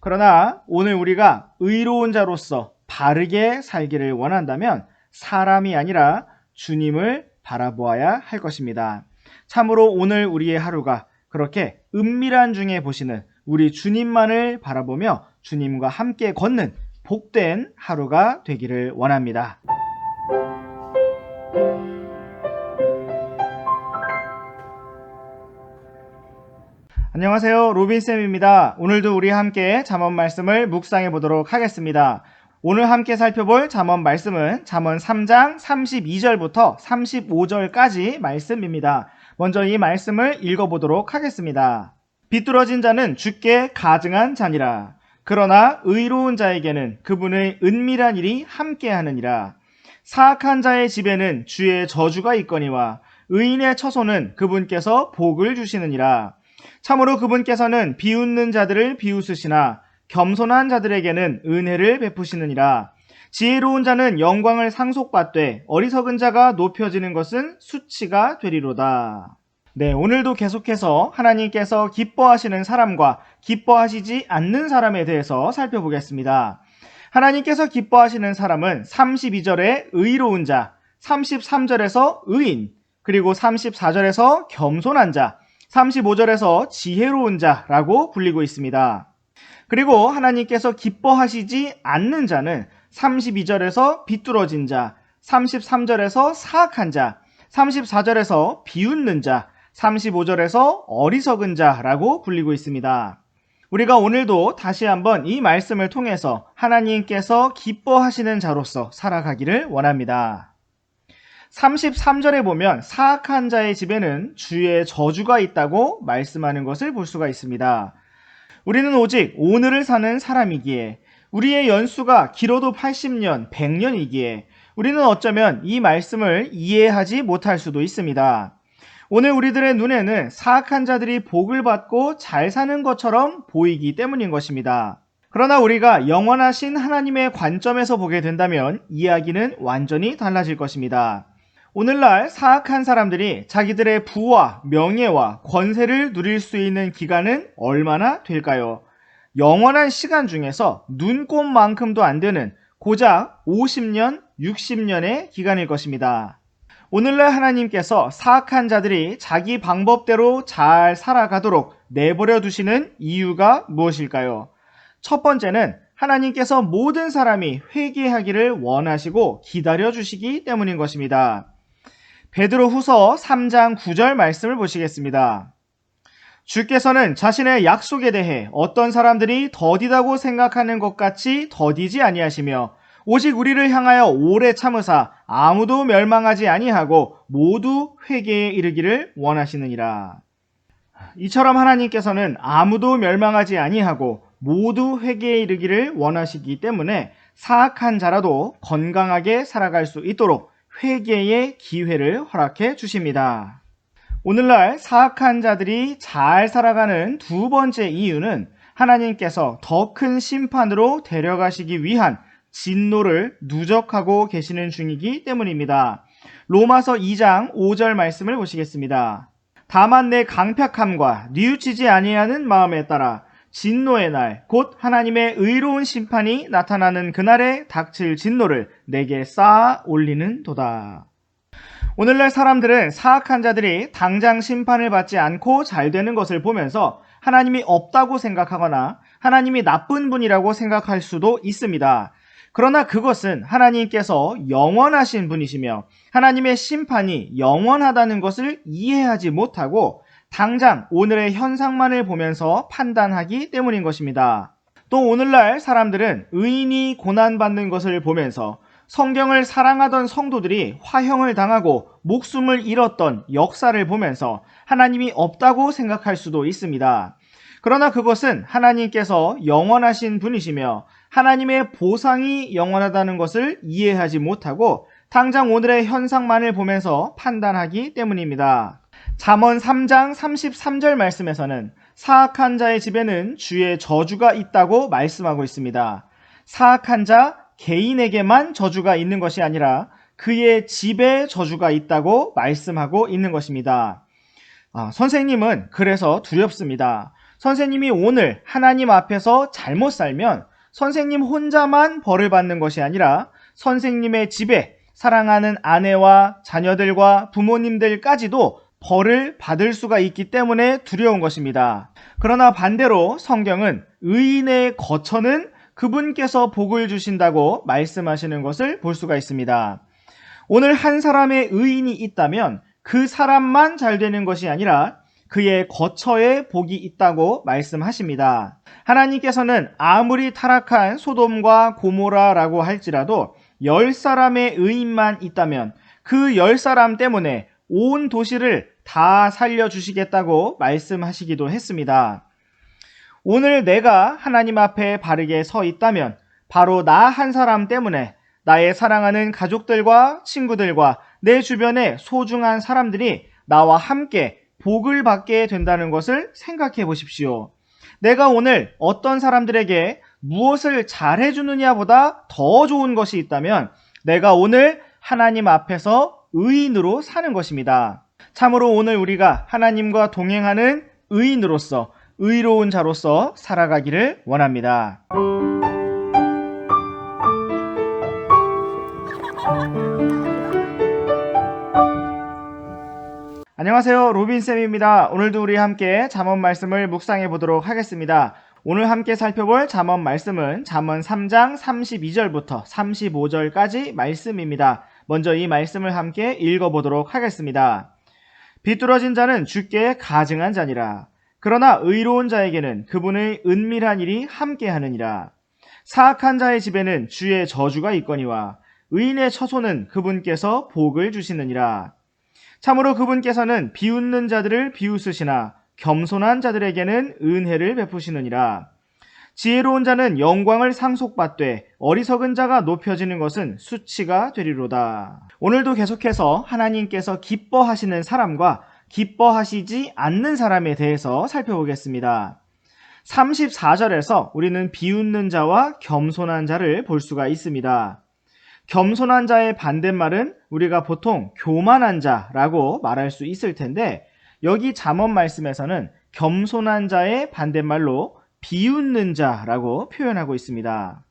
A: 그러나 오늘 우리가 의로운 자로서 바르게 살기를 원한다면 사람이 아니라 주님을 바라보아야 할 것입니다. 참으로 오늘 우리의 하루가 그렇게 은밀한 중에 보시는 우리 주님만을 바라보며 주님과 함께 걷는 복된 하루가 되기를 원합니다. 안녕하세요. 로빈쌤입니다. 오늘도 우리 함께 잠언 말씀을 묵상해 보도록 하겠습니다. 오늘 함께 살펴볼 잠언 말씀은 잠언 3장 32절부터 35절까지 말씀입니다. 먼저 이 말씀을 읽어보도록 하겠습니다. 비뚤어진 자는 주께 가증한 자니라. 그러나 의로운 자에게는 그분의 은밀한 일이 함께하느니라. 사악한 자의 집에는 주의 저주가 있거니와 의인의 처소는 그분께서 복을 주시느니라. 참으로 그분께서는 비웃는 자들을 비웃으시나 겸손한 자들에게는 은혜를 베푸시느니라. 지혜로운 자는 영광을 상속받되 어리석은 자가 높여지는 것은 수치가 되리로다. 네, 오늘도 계속해서 하나님께서 기뻐하시는 사람과 기뻐하시지 않는 사람에 대해서 살펴보겠습니다. 하나님께서 기뻐하시는 사람은 32절에 의로운 자, 33절에서 의인, 그리고 34절에서 겸손한 자, 35절에서 지혜로운 자라고 불리고 있습니다. 그리고 하나님께서 기뻐하시지 않는 자는 32절에서 비뚤어진 자, 33절에서 사악한 자, 34절에서 비웃는 자, 35절에서 어리석은 자라고 불리고 있습니다. 우리가 오늘도 다시 한번 이 말씀을 통해서 하나님께서 기뻐하시는 자로서 살아가기를 원합니다. 33절에 보면 사악한 자의 집에는 주의 저주가 있다고 말씀하는 것을 볼 수가 있습니다. 우리는 오직 오늘을 사는 사람이기에 우리의 연수가 길어도 80년, 100년이기에 우리는 어쩌면 이 말씀을 이해하지 못할 수도 있습니다. 오늘 우리들의 눈에는 사악한 자들이 복을 받고 잘 사는 것처럼 보이기 때문인 것입니다. 그러나 우리가 영원하신 하나님의 관점에서 보게 된다면 이야기는 완전히 달라질 것입니다. 오늘날 사악한 사람들이 자기들의 부와 명예와 권세를 누릴 수 있는 기간은 얼마나 될까요? 영원한 시간 중에서 눈꼽만큼도 안 되는 고작 50년, 60년의 기간일 것입니다. 오늘날 하나님께서 사악한 자들이 자기 방법대로 잘 살아가도록 내버려 두시는 이유가 무엇일까요? 첫 번째는 하나님께서 모든 사람이 회개하기를 원하시고 기다려 주시기 때문인 것입니다. 베드로 후서 3장 9절 말씀을 보시겠습니다. 주께서는 자신의 약속에 대해 어떤 사람들이 더디다고 생각하는 것 같이 더디지 아니하시며 오직 우리를 향하여 오래 참으사 아무도 멸망하지 아니하고 모두 회개에 이르기를 원하시느니라. 이처럼 하나님께서는 아무도 멸망하지 아니하고 모두 회개에 이르기를 원하시기 때문에 사악한 자라도 건강하게 살아갈 수 있도록 회개의 기회를 허락해 주십니다. 오늘날 사악한 자들이 잘 살아가는 두 번째 이유는 하나님께서 더 큰 심판으로 데려가시기 위한 진노를 누적하고 계시는 중이기 때문입니다. 로마서 2장 5절 말씀을 보시겠습니다. 다만 내 강팍함과 뉘우치지 아니하는 마음에 따라 진노의 날, 곧 하나님의 의로운 심판이 나타나는 그날에 닥칠 진노를 내게 쌓아 올리는 도다. 오늘날 사람들은 사악한 자들이 당장 심판을 받지 않고 잘 되는 것을 보면서 하나님이 없다고 생각하거나 하나님이 나쁜 분이라고 생각할 수도 있습니다. 그러나 그것은 하나님께서 영원하신 분이시며 하나님의 심판이 영원하다는 것을 이해하지 못하고 당장 오늘의 현상만을 보면서 판단하기 때문인 것입니다. 또 오늘날 사람들은 의인이 고난받는 것을 보면서 성경을 사랑하던 성도들이 화형을 당하고 목숨을 잃었던 역사를 보면서 하나님이 없다고 생각할 수도 있습니다. 그러나 그것은 하나님께서 영원하신 분이시며 하나님의 보상이 영원하다는 것을 이해하지 못하고 당장 오늘의 현상만을 보면서 판단하기 때문입니다. 잠언 3장 33절 말씀에서는 사악한 자의 집에는 주의 저주가 있다고 말씀하고 있습니다. 사악한 자 개인에게만 저주가 있는 것이 아니라 그의 집에 저주가 있다고 말씀하고 있는 것입니다. 선생님은 그래서 두렵습니다. 선생님이 오늘 하나님 앞에서 잘못 살면 선생님 혼자만 벌을 받는 것이 아니라 선생님의 집에 사랑하는 아내와 자녀들과 부모님들까지도 벌을 받을 수가 있기 때문에 두려운 것입니다. 그러나 반대로 성경은 의인의 거처는 그분께서 복을 주신다고 말씀하시는 것을 볼 수가 있습니다. 오늘 한 사람의 의인이 있다면 그 사람만 잘 되는 것이 아니라 그의 거처에 복이 있다고 말씀하십니다. 하나님께서는 아무리 타락한 소돔과 고모라라고 할지라도 10사람의 의인만 있다면 그 10사람 때문에 온 도시를 다 살려주시겠다고 말씀하시기도 했습니다. 오늘 내가 하나님 앞에 바르게 서 있다면 바로 나 한 사람 때문에 나의 사랑하는 가족들과 친구들과 내 주변의 소중한 사람들이 나와 함께 복을 받게 된다는 것을 생각해 보십시오. 내가 오늘 어떤 사람들에게 무엇을 잘해주느냐보다 더 좋은 것이 있다면 내가 오늘 하나님 앞에서 의인으로 사는 것입니다. 참으로 오늘 우리가 하나님과 동행하는 의인으로서 의로운 자로서 살아가기를 원합니다. 안녕하세요, 로빈쌤입니다. 오늘도 우리 함께 잠언 말씀을 묵상해 보도록 하겠습니다. 오늘 함께 살펴볼 잠언 말씀은 잠언 3장 32절부터 35절까지 말씀입니다. 먼저 이 말씀을 함께 읽어보도록 하겠습니다. 비뚤어진 자는 주께 가증한 자니라. 그러나 의로운 자에게는 그분의 은밀한 일이 함께하느니라. 사악한 자의 집에는 주의 저주가 있거니와 의인의 처소는 그분께서 복을 주시느니라. 참으로 그분께서는 비웃는 자들을 비웃으시나 겸손한 자들에게는 은혜를 베푸시느니라. 지혜로운 자는 영광을 상속받되 어리석은 자가 높여지는 것은 수치가 되리로다. 오늘도 계속해서 하나님께서 기뻐하시는 사람과 기뻐하시지 않는 사람에 대해서 살펴보겠습니다. 34절에서 우리는 비웃는 자와 겸손한 자를 볼 수가 있습니다. 겸손한 자의 반대말은 우리가 보통 교만한 자라고 말할 수 있을 텐데 여기 잠언 말씀에서는 겸손한 자의 반대말로 비웃는 자라고 표현하고 있습니다.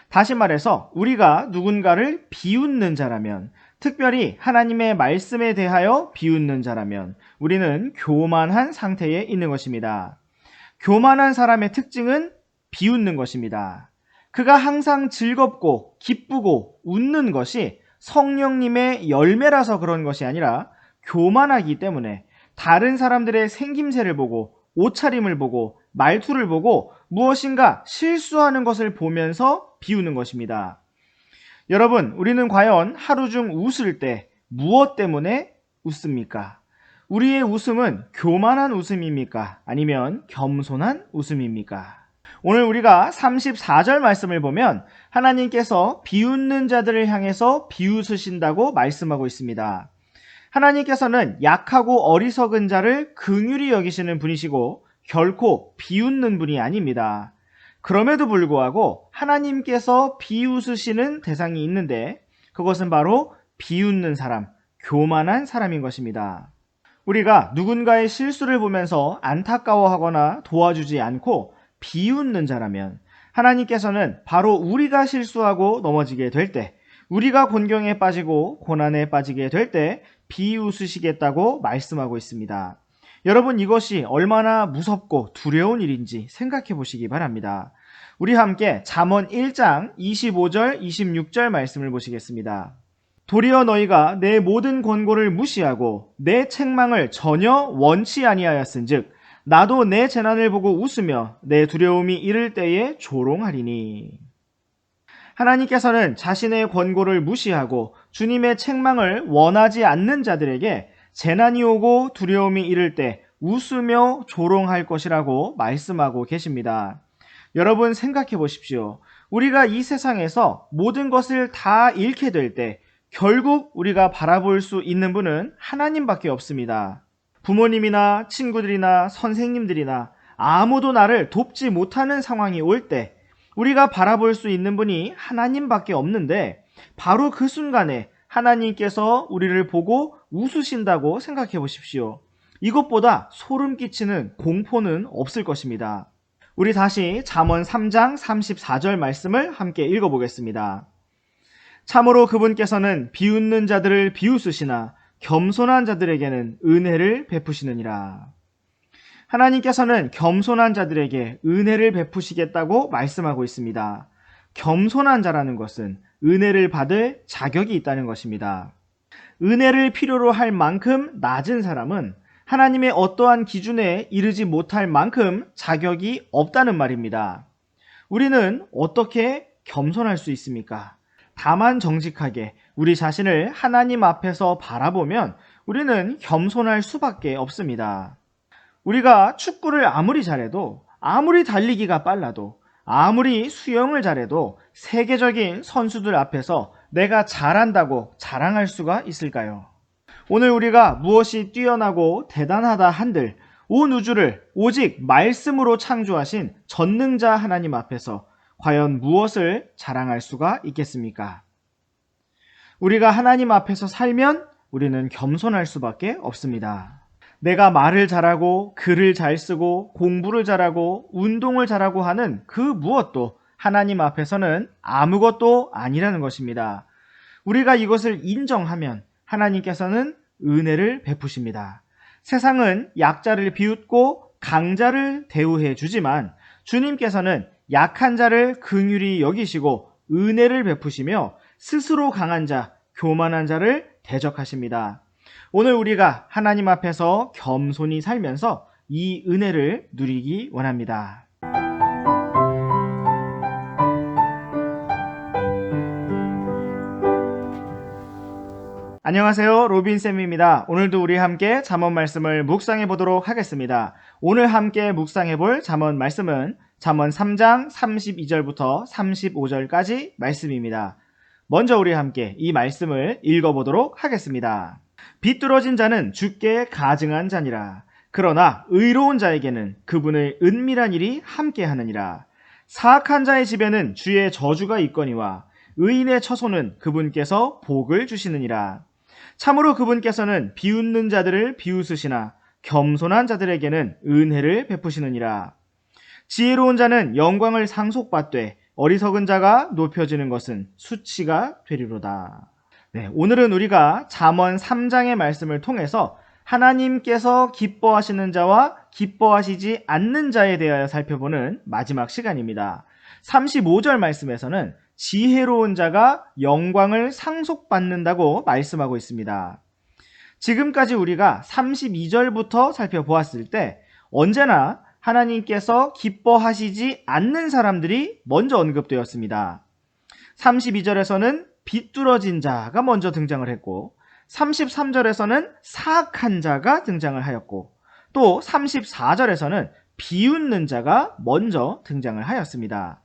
A: 다시 말해서 우리가 누군가를 비웃는 자라면, 특별히 하나님의 말씀에 대하여 비웃는 자라면 우리는 교만한 상태에 있는 것입니다. 교만한 사람의 특징은 비웃는 것입니다. 그가 항상 즐겁고 기쁘고 웃는 것이 성령님의 열매라서 그런 것이 아니라 교만하기 때문에 다른 사람들의 생김새를 보고 옷차림을 보고 말투를 보고 무엇인가 실수하는 것을 보면서 비우는 것입니다. 여러분, 우리는 과연 하루 중 웃을 때 무엇 때문에 웃습니까? 우리의 웃음은 교만한 웃음입니까? 아니면 겸손한 웃음입니까? 오늘 우리가 34절 말씀을 보면 하나님께서 비웃는 자들을 향해서 비웃으신다고 말씀하고 있습니다. 하나님께서는 약하고 어리석은 자를 긍휼히 여기시는 분이시고 결코 비웃는 분이 아닙니다. 그럼에도 불구하고 하나님께서 비웃으시는 대상이 있는데 그것은 바로 비웃는 사람, 교만한 사람인 것입니다. 우리가 누군가의 실수를 보면서 안타까워하거나 도와주지 않고 비웃는 자라면 하나님께서는 바로 우리가 실수하고 넘어지게 될 때, 우리가 곤경에 빠지고 고난에 빠지게 될 때 비웃으시겠다고 말씀하고 있습니다. 여러분, 이것이 얼마나 무섭고 두려운 일인지 생각해 보시기 바랍니다. 우리 함께 잠언 1장 25절 26절 말씀을 보시겠습니다. 도리어 너희가 내 모든 권고를 무시하고 내 책망을 전혀 원치 아니하였은즉 나도 내 재난을 보고 웃으며 내 두려움이 이를 때에 조롱하리니. 하나님께서는 자신의 권고를 무시하고 주님의 책망을 원하지 않는 자들에게 재난이 오고 두려움이 이를 때 웃으며 조롱할 것이라고 말씀하고 계십니다. 여러분, 생각해 보십시오. 우리가 이 세상에서 모든 것을 다 잃게 될 때 결국 우리가 바라볼 수 있는 분은 하나님밖에 없습니다. 부모님이나 친구들이나 선생님들이나 아무도 나를 돕지 못하는 상황이 올 때 우리가 바라볼 수 있는 분이 하나님밖에 없는데, 바로 그 순간에 하나님께서 우리를 보고 웃으신다고 생각해 보십시오. 이것보다 소름 끼치는 공포는 없을 것입니다. 우리 다시 잠언 3장 34절 말씀을 함께 읽어보겠습니다. 참으로 그분께서는 비웃는 자들을 비웃으시나 겸손한 자들에게는 은혜를 베푸시느니라. 하나님께서는 겸손한 자들에게 은혜를 베푸시겠다고 말씀하고 있습니다. 겸손한 자라는 것은 은혜를 받을 자격이 있다는 것입니다. 은혜를 필요로 할 만큼 낮은 사람은 하나님의 어떠한 기준에 이르지 못할 만큼 자격이 없다는 말입니다. 우리는 어떻게 겸손할 수 있습니까? 다만 정직하게 우리 자신을 하나님 앞에서 바라보면 우리는 겸손할 수밖에 없습니다. 우리가 축구를 아무리 잘해도, 아무리 달리기가 빨라도, 아무리 수영을 잘해도 세계적인 선수들 앞에서 내가 잘한다고 자랑할 수가 있을까요? 오늘 우리가 무엇이 뛰어나고 대단하다 한들 온 우주를 오직 말씀으로 창조하신 전능자 하나님 앞에서 과연 무엇을 자랑할 수가 있겠습니까? 우리가 하나님 앞에서 살면 우리는 겸손할 수밖에 없습니다. 내가 말을 잘하고 글을 잘 쓰고 공부를 잘하고 운동을 잘하고 하는 그 무엇도 하나님 앞에서는 아무것도 아니라는 것입니다. 우리가 이것을 인정하면 하나님께서는 은혜를 베푸십니다. 세상은 약자를 비웃고 강자를 대우해 주지만 주님께서는 약한 자를 긍휼히 여기시고 은혜를 베푸시며 스스로 강한 자, 교만한 자를 대적하십니다. 오늘 우리가 하나님 앞에서 겸손히 살면서 이 은혜를 누리기 원합니다. 안녕하세요, 로빈쌤입니다. 오늘도 우리 함께 잠언 말씀을 묵상해 보도록 하겠습니다. 오늘 함께 묵상해 볼 잠언 말씀은 잠언 3장 32절부터 35절까지 말씀입니다. 먼저 우리 함께 이 말씀을 읽어보도록 하겠습니다. 비뚤어진 자는 주께 가증한 자니라. 그러나 의로운 자에게는 그분의 은밀한 일이 함께하느니라. 사악한 자의 집에는 주의 저주가 있거니와 의인의 처소는 그분께서 복을 주시느니라. 참으로 그분께서는 비웃는 자들을 비웃으시나 겸손한 자들에게는 은혜를 베푸시느니라. 지혜로운 자는 영광을 상속받되 어리석은 자가 높여지는 것은 수치가 되리로다. 오늘은 우리가 잠언 3장의 말씀을 통해서 하나님께서 기뻐하시는 자와 기뻐하시지 않는 자에 대하여 살펴보는 마지막 시간입니다. 35절 말씀에서는 지혜로운 자가 영광을 상속받는다고 말씀하고 있습니다. 지금까지 우리가 32절부터 살펴보았을 때 언제나 하나님께서 기뻐하시지 않는 사람들이 먼저 언급되었습니다. 32절에서는 비뚤어진 자가 먼저 등장을 했고 33절에서는 사악한 자가 등장을 하였고 또 34절에서는 비웃는 자가 먼저 등장을 하였습니다.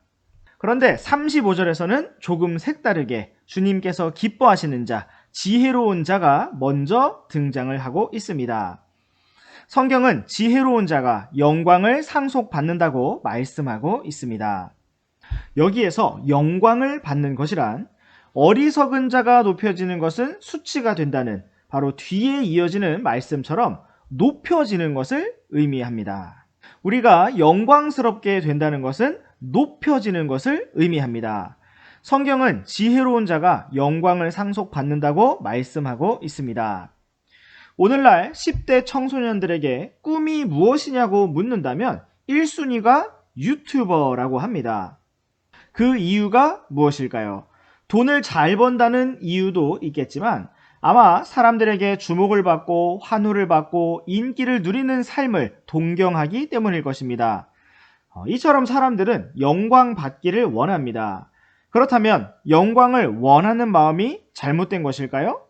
A: 그런데 35절에서는 조금 색다르게 주님께서 기뻐하시는 자, 지혜로운 자가 먼저 등장을 하고 있습니다. 성경은 지혜로운 자가 영광을 상속받는다고 말씀하고 있습니다. 여기에서 영광을 받는 것이란 어리석은 자가 높여지는 것은 수치가 된다는 바로 뒤에 이어지는 말씀처럼 높여지는 것을 의미합니다. 우리가 영광스럽게 된다는 것은 높여지는 것을 의미합니다. 성경은 지혜로운 자가 영광을 상속받는다고 말씀하고 있습니다. 오늘날 10대 청소년들에게 꿈이 무엇이냐고 묻는다면 1순위가 유튜버라고 합니다. 그 이유가 무엇일까요? 돈을 잘 번다는 이유도 있겠지만 아마 사람들에게 주목을 받고 환호를 받고 인기를 누리는 삶을 동경하기 때문일 것입니다. 이처럼 사람들은 영광 받기를 원합니다. 그렇다면 영광을 원하는 마음이 잘못된 것일까요?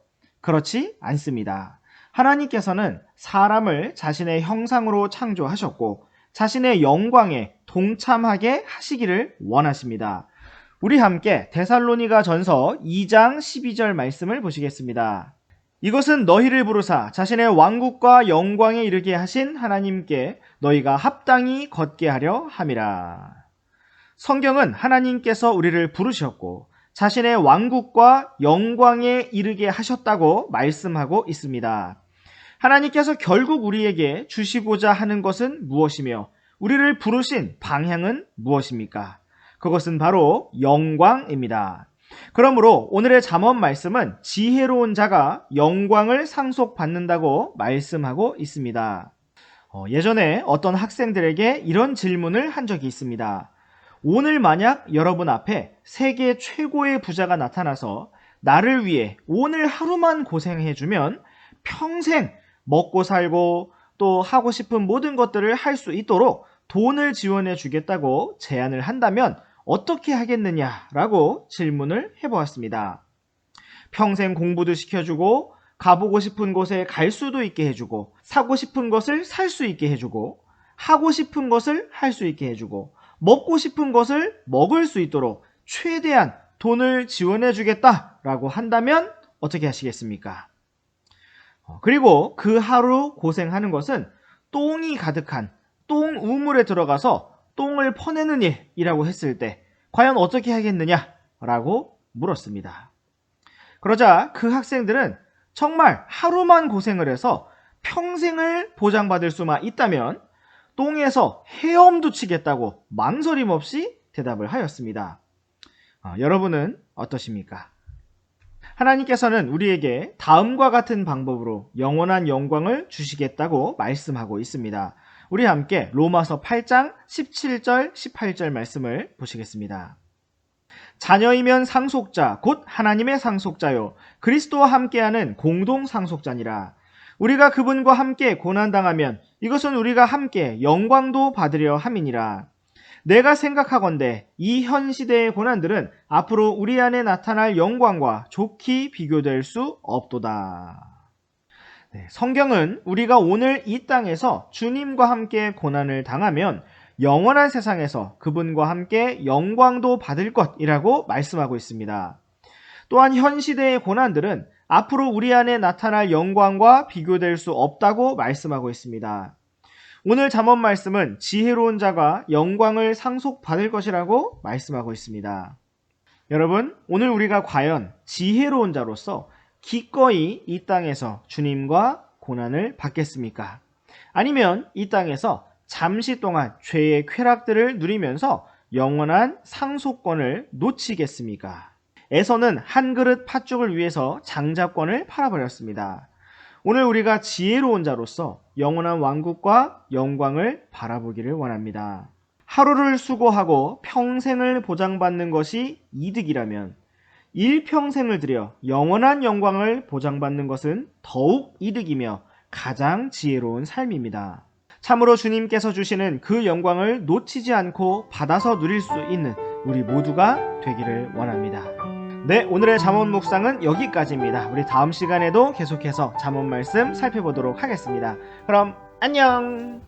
A: 그렇지 않습니다. 하나님께서는 사람을 자신의 형상으로 창조하셨고 자신의 영광에 동참하게 하시기를 원하십니다. 우리 함께 데살로니가 전서 2장 12절 말씀을 보시겠습니다. 이것은 너희를 부르사 자신의 왕국과 영광에 이르게 하신 하나님께 너희가 합당히 걷게 하려 함이라. 성경은 하나님께서 우리를 부르셨고 자신의 왕국과 영광에 이르게 하셨다고 말씀하고 있습니다. 하나님께서 결국 우리에게 주시고자 하는 것은 무엇이며 우리를 부르신 방향은 무엇입니까? 그것은 바로 영광입니다. 그러므로 오늘의 잠언 말씀은 지혜로운 자가 영광을 상속받는다고 말씀하고 있습니다. 예전에 어떤 학생들에게 이런 질문을 한 적이 있습니다. 오늘 만약 여러분 앞에 세계 최고의 부자가 나타나서 나를 위해 오늘 하루만 고생해주면 평생 먹고 살고 또 하고 싶은 모든 것들을 할 수 있도록 돈을 지원해 주겠다고 제안을 한다면 어떻게 하겠느냐라고 질문을 해보았습니다. 평생 공부도 시켜주고 가보고 싶은 곳에 갈 수도 있게 해주고 사고 싶은 것을 살 수 있게 해주고 하고 싶은 것을 할 수 있게 해주고 먹고 싶은 것을 먹을 수 있도록 최대한 돈을 지원해 주겠다라고 한다면 어떻게 하시겠습니까? 그리고 그 하루 고생하는 것은 똥이 가득한 똥 우물에 들어가서 똥을 퍼내는 일이라고 했을 때 과연 어떻게 하겠느냐라고 물었습니다. 그러자 그 학생들은 정말 하루만 고생을 해서 평생을 보장받을 수만 있다면 똥에서 헤엄도 치겠다고 망설임 없이 대답을 하였습니다. 여러분은 어떠십니까? 하나님께서는 우리에게 다음과 같은 방법으로 영원한 영광을 주시겠다고 말씀하고 있습니다. 우리 함께 로마서 8장 17절 18절 말씀을 보시겠습니다. 자녀이면 상속자 곧 하나님의 상속자요 그리스도와 함께하는 공동 상속자니라. 우리가 그분과 함께 고난당하면 이것은 우리가 함께 영광도 받으려 함이니라. 내가 생각하건대 이 현 시대의 고난들은 앞으로 우리 안에 나타날 영광과 좋게 비교될 수 없도다. 성경은 우리가 오늘 이 땅에서 주님과 함께 고난을 당하면 영원한 세상에서 그분과 함께 영광도 받을 것이라고 말씀하고 있습니다. 또한 현 시대의 고난들은 앞으로 우리 안에 나타날 영광과 비교될 수 없다고 말씀하고 있습니다. 오늘 잠언 말씀은 지혜로운 자가 영광을 상속받을 것이라고 말씀하고 있습니다. 여러분, 오늘 우리가 과연 지혜로운 자로서 기꺼이 이 땅에서 주님과 고난을 받겠습니까? 아니면 이 땅에서 잠시 동안 죄의 쾌락들을 누리면서 영원한 상속권을 놓치겠습니까? 에서는 한 그릇 팥죽을 위해서 장자권을 팔아버렸습니다. 오늘 우리가 지혜로운 자로서 영원한 왕국과 영광을 바라보기를 원합니다. 하루를 수고하고 평생을 보장받는 것이 이득이라면 일평생을 들여 영원한 영광을 보장받는 것은 더욱 이득이며 가장 지혜로운 삶입니다. 참으로 주님께서 주시는 그 영광을 놓치지 않고 받아서 누릴 수 있는 우리 모두가 되기를 원합니다. 네, 오늘의 잠언 묵상은 여기까지입니다. 우리 다음 시간에도 계속해서 잠언 말씀 살펴보도록 하겠습니다. 그럼 안녕!